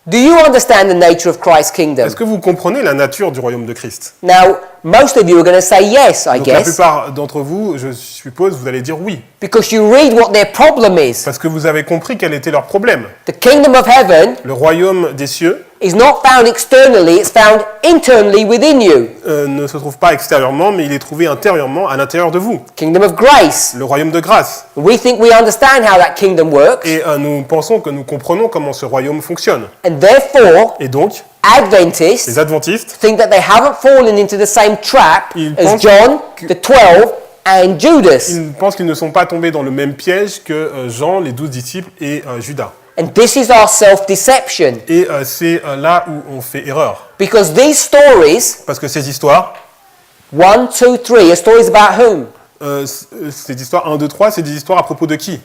Do you understand the nature of Christ's kingdom? Est-ce que vous comprenez la nature du royaume de Christ? Now, most of you are going to say yes, I Donc la guess, plupart d'entre vous, je suppose, vous allez dire oui. because you read what their problem is. Parce que vous avez compris quel était leur problème. The kingdom of heaven Le royaume des cieux is not found externally, it's found internally within you. ne se trouve pas extérieurement, mais il est trouvé intérieurement à l'intérieur de vous. Kingdom of grace. Le royaume de grâce. We think we understand how that kingdom works, Et nous pensons que nous comprenons comment ce royaume fonctionne. and therefore, Et donc, Adventists les adventistes, think that they haven't fallen into the same trap Ils as pensent John, the 12, and Judas. ils pensent qu'ils ne sont pas tombés dans le même piège que Jean, les 12 disciples et Judas. And this is our self-deception. Et c'est là où on fait erreur. Because these stories, Parce que ces histoires, 1, 2, 3, are stories about whom? ces histoires 1, 2, 3, c'est des histoires à propos de qui?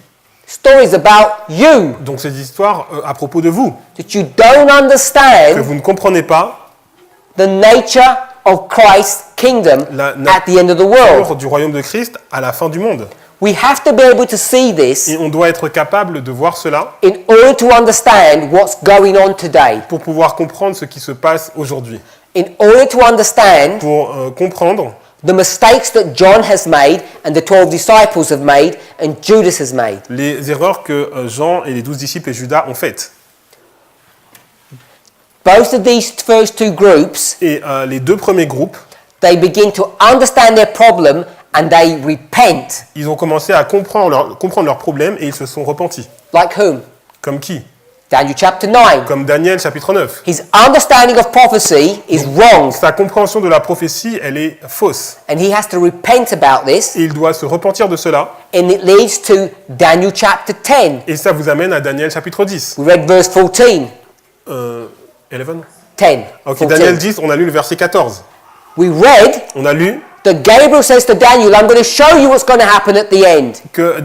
Stories about you. Donc c'est des histoires à propos de vous, That you don't que understand vous ne comprenez pas the nature of Christ's kingdom La at the end of the world. nature du royaume de Christ à la fin du monde. We have to be able to see this Et on doit être capable de voir cela in order to understand what's going on today. pour pouvoir comprendre ce qui se passe aujourd'hui. In order to understand Pour comprendre the mistakes that John has made and the 12 disciples have made and Judas has made. les erreurs que Jean et les 12 disciples et Judas ont faites. Both of these first two groups, Et les deux premiers groupes, they begin to understand their problem and they repent. ils ont commencé à comprendre leurs problèmes et ils se sont repentis. Like whom? Comme qui? Daniel chapter 9. Comme Daniel chapitre 9. His understanding of prophecy is wrong Sa compréhension de la prophétie, elle est fausse. and he has to repent about this, Et il doit se repentir de cela. and it leads to Daniel chapter 10. Et ça vous amène à Daniel chapitre 10. We read verse 14. 11? 10. Ok, 14. Daniel 10, on a lu le verset 14. We read On a lu that Gabriel says to Daniel, I'm going to show you what's going to happen at the end, que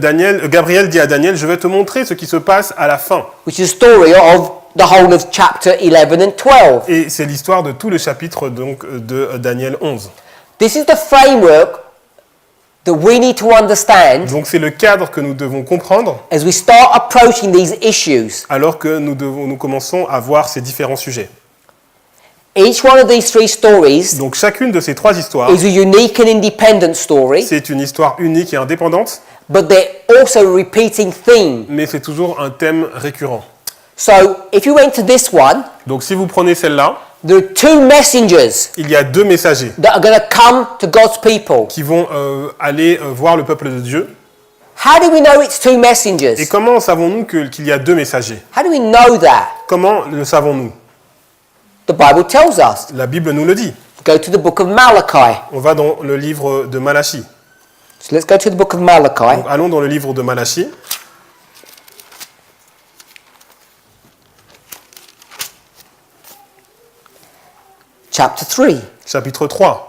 Gabriel dit à Daniel, je vais te montrer ce qui se passe à la fin. which is the story of the whole of chapter 11 and 12. Et c'est l'histoire de tout le chapitre donc, de Daniel 11. This is the framework that we need to understand Donc c'est le cadre que nous devons comprendre as we start approaching these issues. alors que nous commençons à voir ces différents sujets. Each one of these three stories Donc chacune de ces trois histoires, is a unique and independent story, c'est une histoire unique et indépendante, but they're also a repeating theme. mais c'est toujours un thème récurrent. So if you went to this one, Donc si vous prenez celle-là, there are two messengers il y a deux messagers that are going to come to God's people. qui vont aller voir le peuple de Dieu. How do we know it's two Et messengers? comment savons-nous qu'il y a deux messagers? How do we know that? Comment le savons-nous? The Bible tells us. La Bible nous le dit. Go to the book of Malachi. On va dans le livre de Malachie. So let's go to the book of Malachi. Donc, allons dans le livre de Malachie. Chapter 3. Chapitre 3.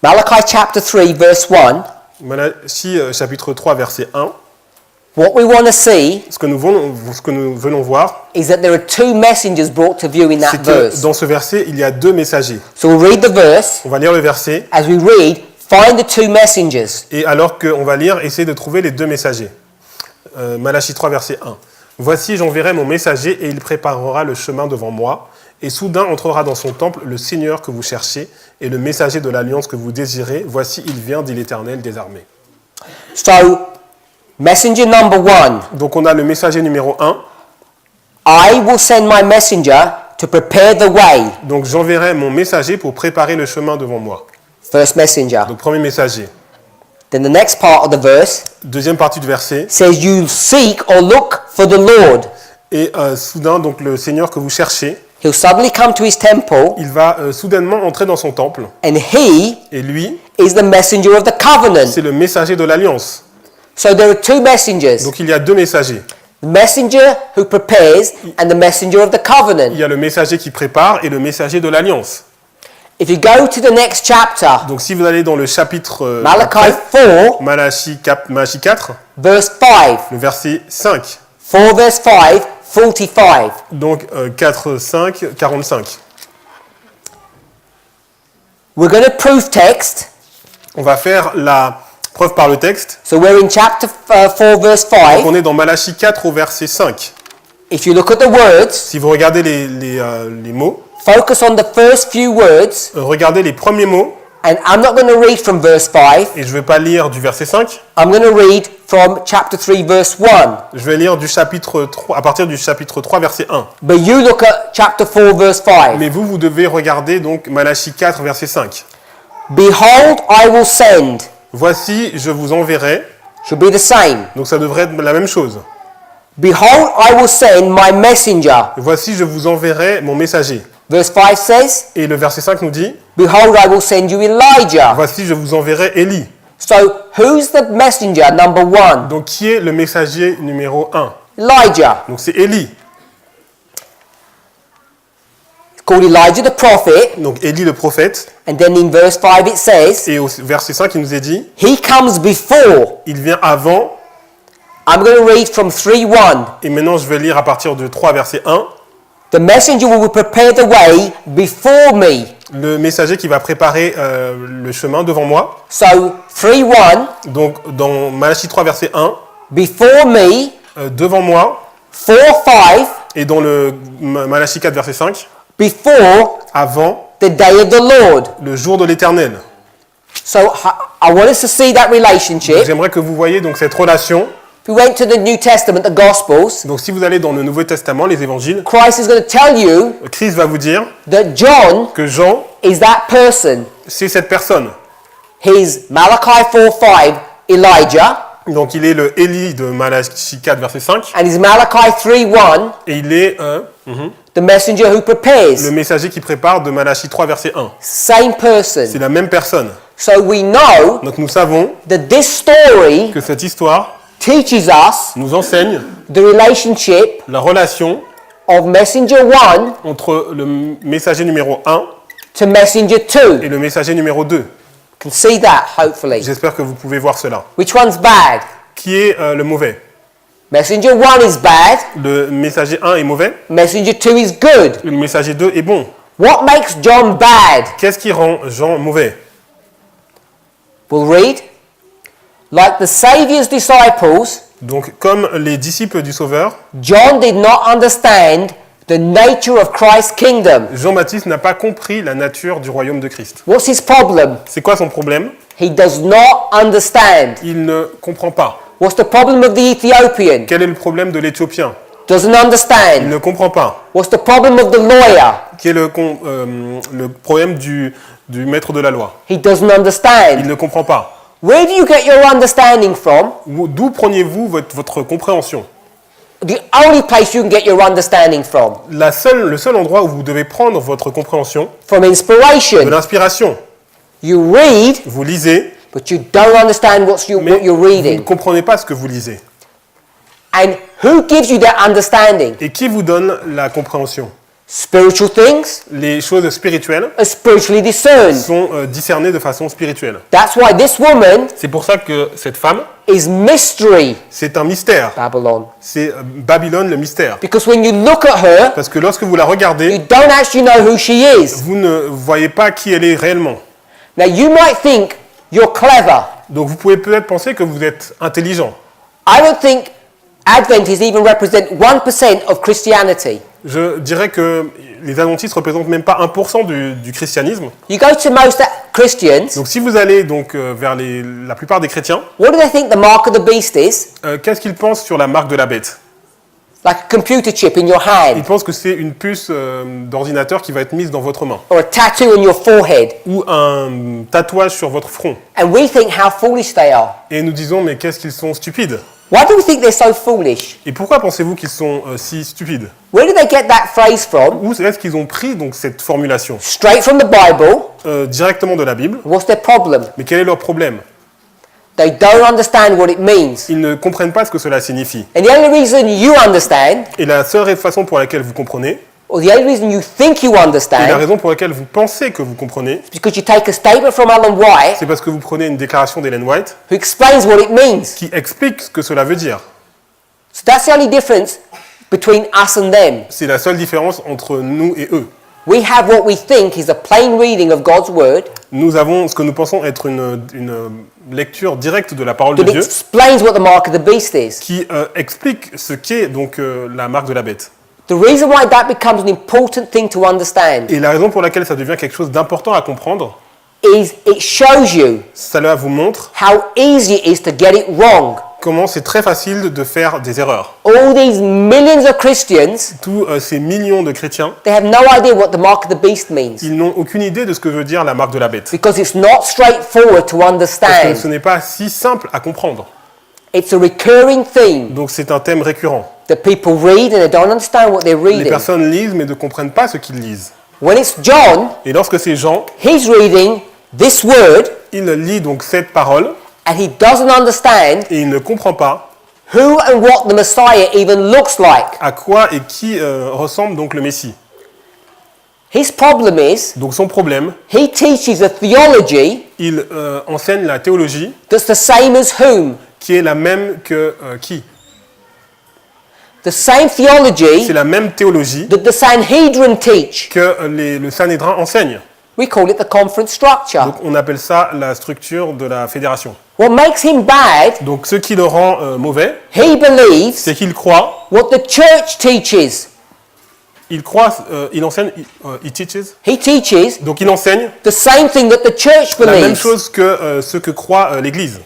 Malachi chapter 3 verse 1. Malachie chapitre 3 verset 1. What we want to see Ce que nous venons voir, is that there are two messengers brought to view in that c'est que verse. dans ce verset, il y a deux messagers. So we'll read the verse. On va lire le verset, As we read, find the two messengers. et alors qu'on va lire, essayez de trouver les deux messagers. Malachie 3 verset 1. Voici, j'enverrai mon messager, et il préparera le chemin devant moi. Et soudain entrera dans son temple le Seigneur que vous cherchez, et le messager de l'alliance que vous désirez. Voici, il vient, dit l'Éternel des armées. So, messenger number 1. Donc on a le messager numéro 1. I will send my messenger to prepare the way. Donc j'enverrai mon messager pour préparer le chemin devant moi. First messenger. Donc premier messager. Then the next part of the verse Deuxième partie du verset. says, you seek or look for the Lord. Et soudain, donc le Seigneur que vous cherchez, He'll suddenly come to his temple, il va soudainement entrer dans son temple. and he Et lui, is the messenger of the covenant. c'est le messager de l'alliance. So there are two messengers. Donc il y a deux messagers. The messenger who prepares and the messenger of the covenant. Il y a le messager qui prépare et le messager de l'alliance. If you go to the next chapter, Donc si vous allez dans le chapitre Malachi 4, Malachie 4, verse 5. le verset 5. 4 verse 5, 45. Donc 4, 5, 45. We're going to prove text. On va faire la preuve par le texte. So we're in chapter 4 verse Donc 5. on est dans Malachie 4 au verset 5. If you look at the words, Si vous regardez les mots, focus on the first few words, regardez les premiers mots, and I'm not going to read from verse 5. et je ne vais pas lire du verset 5, I'm going to read from chapter 3 verse 1. je vais lire du chapitre 3, à partir du chapitre 3 verset 1. But you look at chapter 4 verse 5. Mais vous devez regarder donc Malachie 4 verset 5. Behold, I will send. Voici, je vous enverrai, Should be the same. donc ça devrait être la même chose. Behold, I will send my messenger. Voici, je vous enverrai mon messager. Verse 5 says, Et le verset 5 nous dit, behold, I will send you Elijah. voici, je vous enverrai Élie. So, who's the messenger number 1? Donc qui est le messager numéro 1? Elijah. Donc c'est Élie. It's called Elijah the prophet. Donc Élie le prophète. And then in verse 5 it says, Et au verset 5, il nous est dit, he comes before. il vient avant. I'm going to read from 3:1. Et maintenant, je vais lire à partir de 3 verset 1. The messenger will prepare the way before me. Le messager qui va préparer le chemin devant moi. So, 3:1, Donc dans Malachie 3 verset 1, before me, devant moi. 4:5, Et dans le Malachie 4 verset 5, before avant the day of the Lord. le jour de l'Éternel. So, I want us to see that Donc, relationship. j'aimerais que vous voyez donc cette relation. If we went to the New Testament, the Gospels, Donc si vous allez dans le Nouveau Testament, les évangiles, Christ is going to tell you Christ va vous dire that John que Jean, is that person. c'est cette personne. He's Malachi 4:5, Elijah, Donc il est le Élie de Malachie 4 verset 5. and he's Malachi 3:1, Et il est the messenger who prepares. le messager qui prépare de Malachie 3 verset 1. Same person. C'est la même personne. So we know Donc nous savons that this story que cette histoire teaches us nous enseigne the relationship la relation of messenger 1 entre le messager numéro 1 to messenger 2. et le messager numéro 2. You can see that, hopefully. J'espère que vous pouvez voir cela. Which one's bad? Qui est le mauvais? Messenger 1 is bad. Le messager 1 est mauvais, Messenger 2 is good. le messager 2 est bon. What makes John bad? Qu'est-ce qui rend Jean mauvais? We'll read. Like the Saviour's disciples, Donc comme les disciples du Sauveur, John did not understand the nature of Christ's kingdom. Jean-Baptiste n'a pas compris la nature du royaume de Christ. What's his problem? C'est quoi son problème? He does not understand. Il ne comprend pas. What's the problem of the Ethiopian? Quel est le problème de l'Éthiopien? Doesn't Il understand. ne comprend pas. What's the problem of the lawyer? Quel est le problème du maître de la loi? He doesn't Il understand. ne comprend pas. Where do you get your understanding from? D'où preniez-vous votre compréhension? The only place you can get your understanding from. Le seul endroit où vous devez prendre votre compréhension, From de inspiration. l'inspiration. You read, Vous lisez, but you don't understand what you're mais vous ne reading. comprenez pas ce que vous lisez. And who gives you that understanding? Et qui vous donne la compréhension? Spiritual things Les choses spirituelles are spiritually discerned. sont discernées de façon spirituelle. That's why this woman C'est pour ça que cette femme, is mystery, c'est un mystère. Babylon. C'est Babylone, le mystère. Because when you look at her, Parce que lorsque vous la you regardez, don't actually know who she is. vous ne voyez pas qui elle est réellement. Now you might think you're clever. Donc vous pouvez peut-être penser que vous êtes intelligent. I don't think Adventists even represent 1% of Christianity. Je dirais que les adventistes ne représentent même pas 1% du christianisme. You go to most Christians, Donc si vous allez donc vers la plupart des chrétiens, what do they think the mark of the beast is? qu'est-ce qu'ils pensent sur la marque de la bête? Like a computer chip in your Ils hand, pensent que c'est une puce d'ordinateur qui va être mise dans votre main, or a tattoo on your forehead. ou un tatouage sur votre front. And we think how foolish they are. Et nous disons, mais qu'est-ce qu'ils sont stupides? Why do we think they're so foolish? Et pourquoi pensez-vous qu'ils sont si stupides? Where do they get that phrase from? Où est-ce qu'ils ont pris donc cette formulation? Straight from the Bible. Directement de la Bible. What's their problem? Mais quel est leur problème? They don't understand what it means. Ils ne comprennent pas ce que cela signifie. And the only reason you understand, Et la seule façon pour laquelle vous comprenez, or the only reason you think you et la understand, raison pour laquelle vous pensez que vous comprenez, is because you take a statement from Ellen White c'est parce que vous prenez une déclaration d'Ellen White who explains what it means. qui explique ce que cela veut dire. So that's the only difference between us and them. C'est la seule différence entre nous et eux. We have what we think is a plain reading of God's word Nous avons ce que nous pensons être une lecture directe de la parole de that Dieu explains what the mark of the beast is. qui explique ce qu'est donc la marque de la bête. The reason why that becomes an important thing to understand Et la raison pour laquelle ça devient quelque chose d'important à comprendre, is it shows you cela vous montre how easy it is to get it wrong. comment c'est très facile de faire des erreurs. All these millions of Christians, Tous ces millions de chrétiens, they have no idea what the mark of the beast means ils n'ont aucune idée de ce que veut dire la marque de la bête. because it's not straightforward to Parce que understand. ce n'est pas si simple à comprendre. It's a recurring theme Donc c'est un thème récurrent. that people read and they don't understand what they're Les reading. personnes lisent mais ne comprennent pas ce qu'ils lisent. When it's John, Et lorsque c'est Jean, he's reading this word il lit donc cette parole and he doesn't understand et il ne comprend pas who and what the Messiah even looks like. à quoi et qui ressemble donc le Messie. His problem is Donc son problème, he teaches a theology il enseigne la théologie that's the same as whom? qui est la même que qui? The same theology C'est la même théologie that the Sanhedrin teach. que le Sanhédrin enseigne. We call it the conference structure. Donc on appelle ça la structure de la fédération. What makes him bad, Donc ce qui le rend mauvais, he believes c'est qu'il croit, what the church teaches. il enseigne, he teaches. He teaches Donc il enseigne the same thing that the church la même believes. chose que ce que croit l'Église.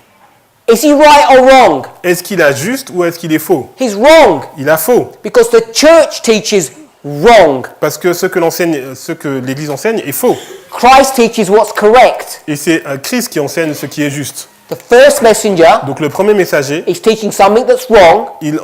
Is he right or wrong? Est-ce qu'il a juste ou est-ce qu'il est faux? He's wrong Il a faux. because the church teaches wrong. Parce que ce que l'Église enseigne est faux. Christ teaches what's correct. Et c'est Christ qui enseigne ce qui est juste. The first messenger Donc le premier messager, is teaching something that's wrong. il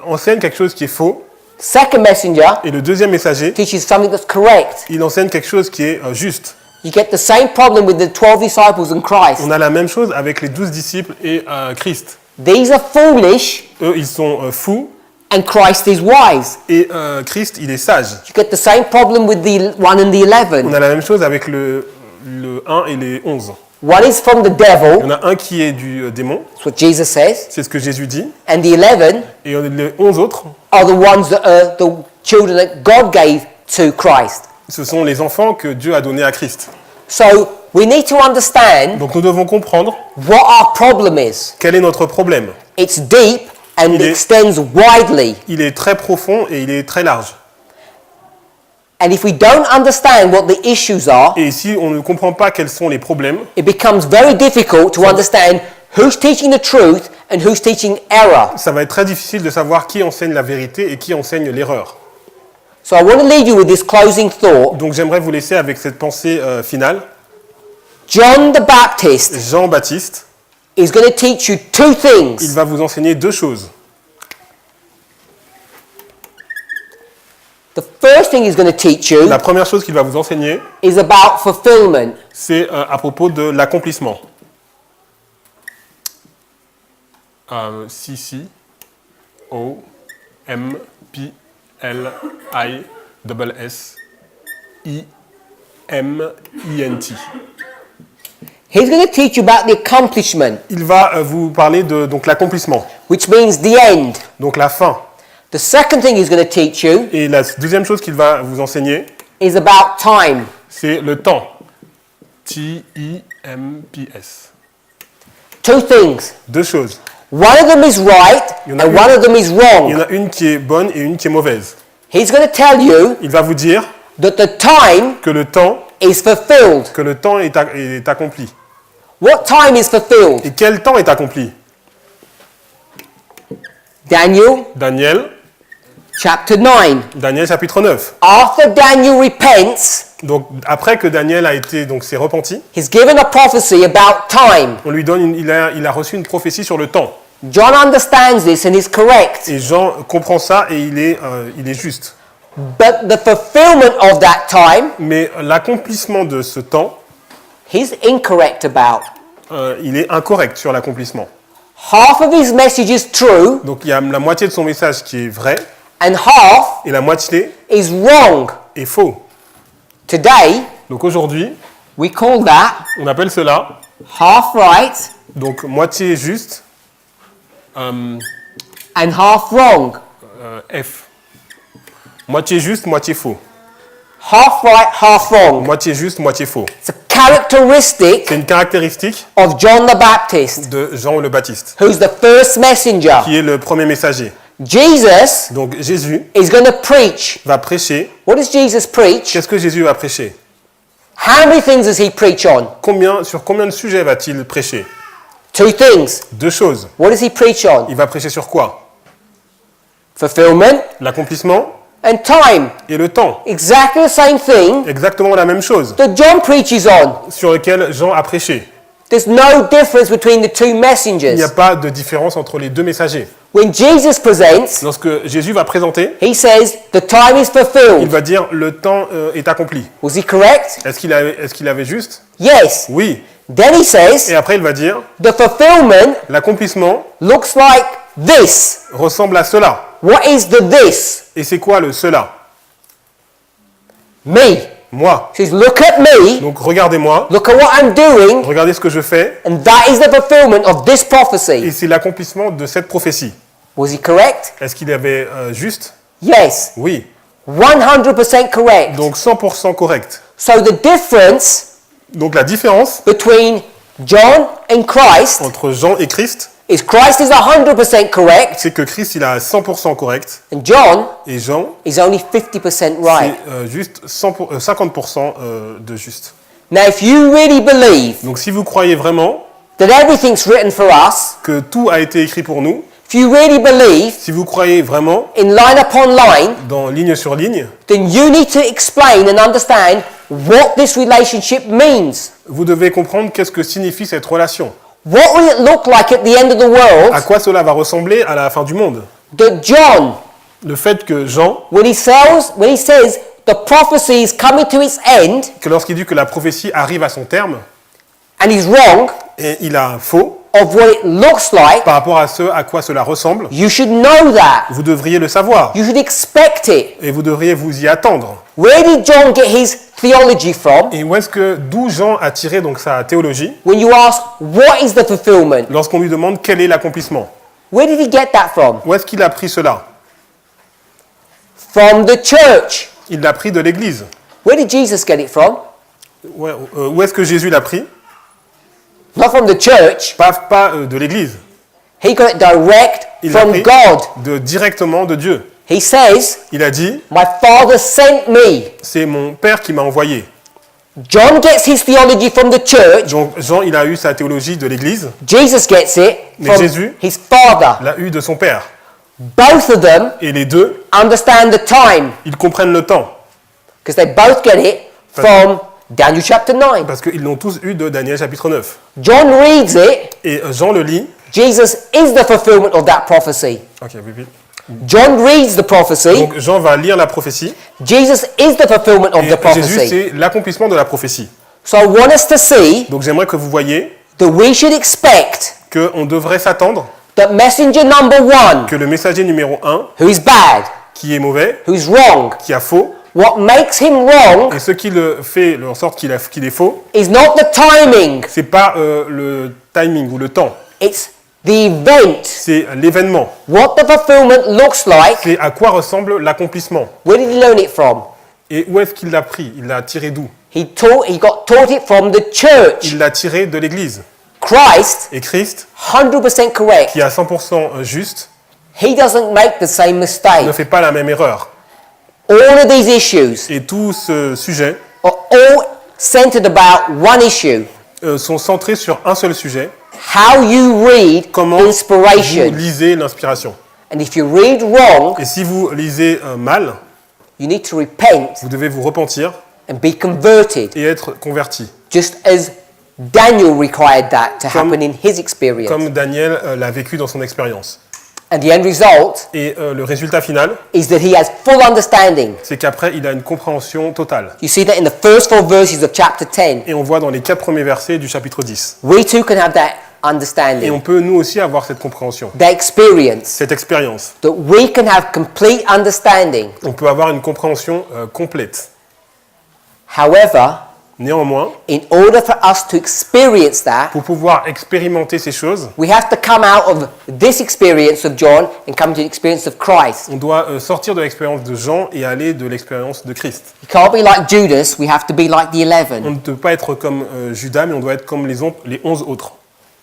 enseigne quelque chose qui est faux. Second messenger Et le deuxième messager, teaches something that's correct. il enseigne quelque chose qui est juste. You get the same problem with the 12 disciples and Christ. On a la même chose avec les 12 disciples et Christ. These are foolish Eux, ils sont fous and Christ is wise. et Christ, il est sage. You get the same problem with the 1 and the On 11. a la même chose avec le 1 et les 11. One is from the Il y devil, en a un qui est du démon, that's what Jesus says, c'est ce que Jésus dit, and the 11 et les 11 autres, are the ones that are the children that God gave to Christ. ce sont les enfants que Dieu a donnés à Christ. So we need to understand Donc nous devons comprendre what our problem is. quel est notre problème. It's deep and Il est- extends widely. Il est très profond et il est très large. And if we don't understand what the issues are, Et si on ne comprend pas quels sont les problèmes, it becomes very difficult to understand who's teaching the truth and who's teaching error. ça va être très difficile de savoir qui enseigne la vérité et qui enseigne l'erreur. So I want to leave you with this closing thought. Donc j'aimerais vous laisser avec cette pensée finale. John the Baptist Jean-Baptiste, is going to teach you two il things. va vous enseigner deux choses. The first thing he's going to teach you La première chose qu'il va vous enseigner, is about fulfillment. c'est à propos de l'accomplissement. C-C-O-M-P-L-I-S-S-I-M-I-N-T. He's going to teach you about the accomplishment, Il va vous parler de donc l'accomplissement, which means the end. donc la fin. The second thing he's going to teach you Et la deuxième chose qu'il va vous enseigner, is about time. c'est le temps. T-I-M-P-S. Two things. Deux choses. One of them is right Il y en a and one of them is Il y en wrong. a une qui est bonne et une qui est mauvaise. He's going to tell you Il va vous dire that the time que le temps, is fulfilled. est accompli. What time is fulfilled? Et quel temps est accompli? Daniel Daniel, chapter 9. Daniel chapitre 9. After Daniel repents, Donc après que Daniel s'est repenti, he's given a prophecy about time. on lui donne il a reçu une prophétie sur le temps. John understands this and is correct. Et Jean comprend ça et il est juste. But the fulfillment of that time, Mais l'accomplissement de ce temps, he's incorrect about. il est incorrect sur l'accomplissement. Half of his message is true Donc il y a la moitié de son message qui est vrai and half et la moitié is wrong. est faux. Today, Donc aujourd'hui, we call that on appelle cela half right donc moitié juste, and half wrong. F. Moitié juste, moitié faux. Half right, half wrong. Moitié juste, moitié faux. It's a characteristic C'est une caractéristique of John the Baptist, de Jean le Baptiste, who's the first messenger. qui est le premier messager. Jesus Donc Jésus is going to preach. va prêcher. What does Jesus preach? Qu'est-ce que Jésus va prêcher? How many things does he preach on? Sur combien de sujets va-t-il prêcher? Two things. Deux choses. What does he preach on? Il va prêcher sur quoi? Fulfillment L'accomplissement and time. et le temps. Exactly the same thing Exactement la même chose that John preaches on. sur lequel Jean a prêché. There's no difference between the two Il n'y messengers. a pas de différence entre les deux messagers. When Jesus presents, Lorsque Jésus va présenter, he says the time is il fulfilled. va dire le temps est accompli. Was he correct? Est-ce qu'il avait juste? Yes. Oui. Then he Et says après il va dire the fulfillment l'accomplissement looks like this. ressemble à cela. What is the this? Et c'est quoi le cela? Me. Moi. He says, look at me, Donc regardez-moi, look at what I'm doing, regardez ce que je fais, and that is the fulfillment of this et prophecy. c'est l'accomplissement de cette prophétie. Was he correct? Est-ce qu'il avait juste? Yes. Oui. 100% correct. Donc 100% correct. So the difference Donc la différence between John and Christ entre Jean et Christ, is Christ is 100% correct c'est que Christ il a 100% correct and John et Jean is only 50% right. c'est juste 50% de juste. Now if you really believe Donc si vous croyez vraiment that everything's written for us, que tout a été écrit pour nous, if you really believe si vous croyez vraiment in line upon line, dans ligne sur ligne, then you need to explain and understand what this relationship means. vous devez comprendre qu'est-ce que signifie cette relation. What will it look like at the end of the world À quoi cela va ressembler à la fin du monde? that John, Le fait que Jean, when he says the prophecy is coming to its end que lorsqu'il dit que la prophétie arrive à son terme, and he's wrong et il a faux of what it looks like, par rapport à ce à quoi cela ressemble, you should know that. vous devriez le savoir You should expect it. et vous devriez vous y attendre. Where did John get his theology from? Et d'où Jean a tiré donc sa théologie When you ask, what is the fulfillment? lorsqu'on lui demande quel est l'accomplissement? Where did he get that from? Où est-ce qu'il a pris cela? From the church. Il l'a pris de l'Église. Where did Jesus get it from? Où est-ce que Jésus l'a pris? Not from the church. Pas de l'Église. He got it direct Il l'a from pris God. directement de Dieu. He says, Il a dit, my Father sent me. c'est mon Père qui m'a envoyé. John gets his theology from the church. Donc Jean, il a eu sa théologie de l'Église, Jesus gets it Mais from Jésus- his Father. l'a eu de son Père. Both of them Et les deux, understand the time ils comprennent le temps, because they both get it from Daniel chapter 9. parce qu'ils l'ont tous eu de Daniel chapitre 9. John reads it. Et Jean le lit. Jesus is the fulfillment of that prophecy. Ok, oui. John reads the prophecy. Donc Jean va lire la prophétie. Jesus is the fulfillment of Et the Jésus, prophecy. c'est l'accomplissement de la prophétie. So I want us to see Donc j'aimerais que vous voyiez that we should expect qu'on devrait s'attendre that messenger number 1, que le messager numéro 1, who is bad, qui est mauvais, who is wrong, qui a faux, what makes him wrong et ce qui le fait en sorte qu'il est faux, is not the timing, c'est pas le timing ou le temps, it's the event. c'est l'événement. What the fulfillment looks like. C'est à quoi ressemble l'accomplissement. Where did he learn it from? Et où est-ce qu'il l'a pris? Il l'a tiré d'où? He got taught it from the church. Il l'a tiré de l'Église. Christ, Et Christ, 100% correct. qui est à 100% juste, He doesn't make the same ne mistake. fait pas la même erreur. All of these issues Et tout ce sujet are all centered about one issue. sont centrés sur un seul sujet. How you read Comment vous inspiration. lisez l'inspiration. And if you read wrong, Et si vous lisez mal, you need to repent vous devez vous repentir and be converted, et être converti. just as Daniel required that to Comme- happen in his experience. Comme Daniel l'a vécu dans son expérience. And the end result Et le résultat final, is that he has full understanding. c'est qu'après, il a une compréhension totale. You see that in the first 4 verses of chapter 10. Et on voit dans les 4 premiers versets du chapitre 10. We too can have that Et understanding, on peut nous aussi avoir cette compréhension, that experience, cette expérience. that we can have complete understanding. On peut avoir une compréhension complète. However, Néanmoins, in order for us to experience that, pour pouvoir expérimenter ces choses, we have to come out of this experience of John and come to the experience of Christ. on doit sortir de l'expérience de Jean et aller de l'expérience de Christ. You can't be like Judas, we have to be like the On 11. ne peut pas être comme Judas, mais on doit être comme les 11 autres.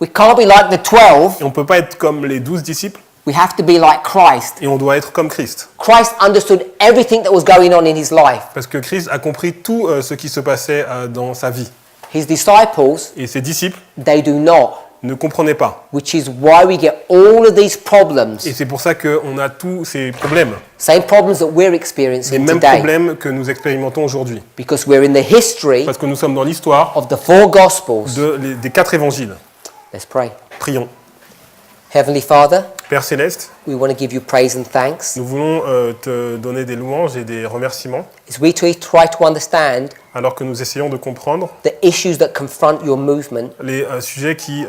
We can't be like the 12, Et on ne peut pas être comme les 12 disciples, we have to be like Christ. et on doit être comme Christ. Christ understood everything that was going on in his life. Parce que Christ a compris tout ce qui se passait dans sa vie. His disciples, Et ses disciples they do not, ne comprenaient pas. which is why we get all of these problems. Et c'est pour ça qu'on a tous ces problèmes. Same problems that we're Les experiencing mêmes today. problèmes que nous expérimentons aujourd'hui. Because we're in the history Parce que nous sommes dans l'histoire of the 4 Gospels. des 4 évangiles. Let's pray. Prions. Heavenly Father, Père Céleste, we want to give you praise and thanks nous voulons te donner des louanges et des remerciements as we try to understand alors que nous essayons de comprendre the issues that confront your movement, les sujets qui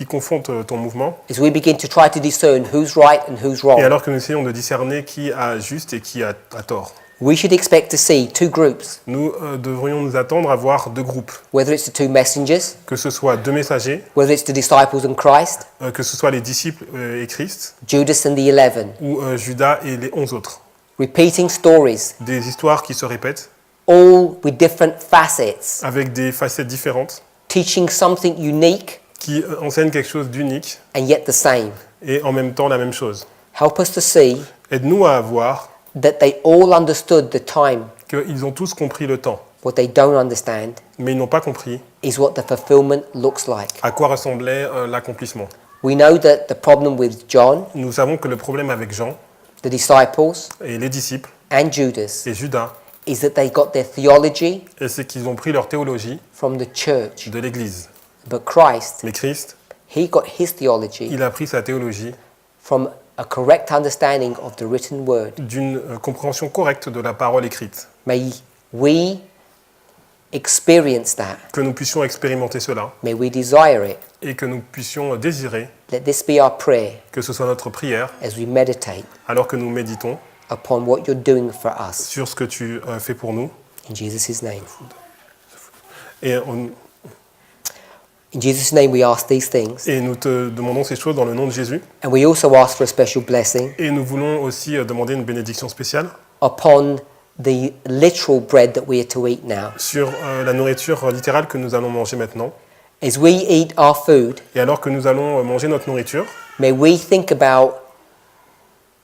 confondent ton mouvement as we begin to try to discern who's right and who's et wrong. alors que nous essayons de discerner qui a juste et qui a tort. We should expect to see 2 groups, Nous devrions nous attendre à voir 2 groupes, whether it's the 2 messengers, que ce soit 2 messagers, whether it's the disciples and Christ, que ce soit les disciples et Christ, Judas and the 11, ou Judas et les 11 autres. repeating stories, Des histoires qui se répètent, all with different facets, avec des facettes différentes, teaching something unique qui enseignent quelque chose d'unique and yet the same. et en même temps la même chose. Help us to see Aide-nous à voir that they all understood the time. qu'ils ont tous compris le temps, What they don't understand mais ils n'ont pas compris is what the fulfillment looks like. à quoi ressemblait l'accomplissement. We know that the problem with John, Nous savons que le problème avec Jean the disciples, et les disciples and Judas et Judas, is that they got their theology c'est qu'ils ont pris leur théologie from the church. de l'Église. But Christ, Mais Christ, he got his theology il a pris sa théologie from a correct understanding of the written word. d'une compréhension correcte de la parole écrite. May we experience that. Que nous puissions expérimenter cela May we desire it. et que nous puissions désirer Let this be our prayer que ce soit notre prière as we meditate alors que nous méditons upon what you're doing for us. sur ce que tu fais pour nous. In Jesus' name. Et, In Jesus' name we ask these things. et nous te demandons ces choses dans le nom de Jésus. And we also ask for a special blessing Et nous voulons aussi demander une bénédiction spéciale upon the literal bread that we are to eat now. sur la nourriture littérale que nous allons manger maintenant. As we eat our food, Et alors que nous allons manger notre nourriture, may we think about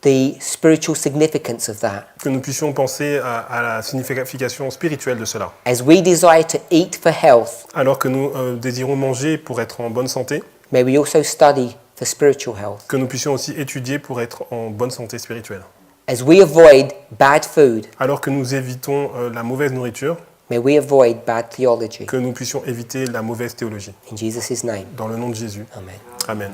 the spiritual significance of that. Que nous puissions penser à la signification spirituelle de cela. As we desire to eat for health, Alors que nous désirons manger pour être en bonne santé, may we also study for spiritual health. que nous puissions aussi étudier pour être en bonne santé spirituelle. As we avoid bad food, Alors que nous évitons la mauvaise nourriture, may we avoid bad theology. que nous puissions éviter la mauvaise théologie. In Jesus' name, Dans le nom de Jésus. amen. Amen.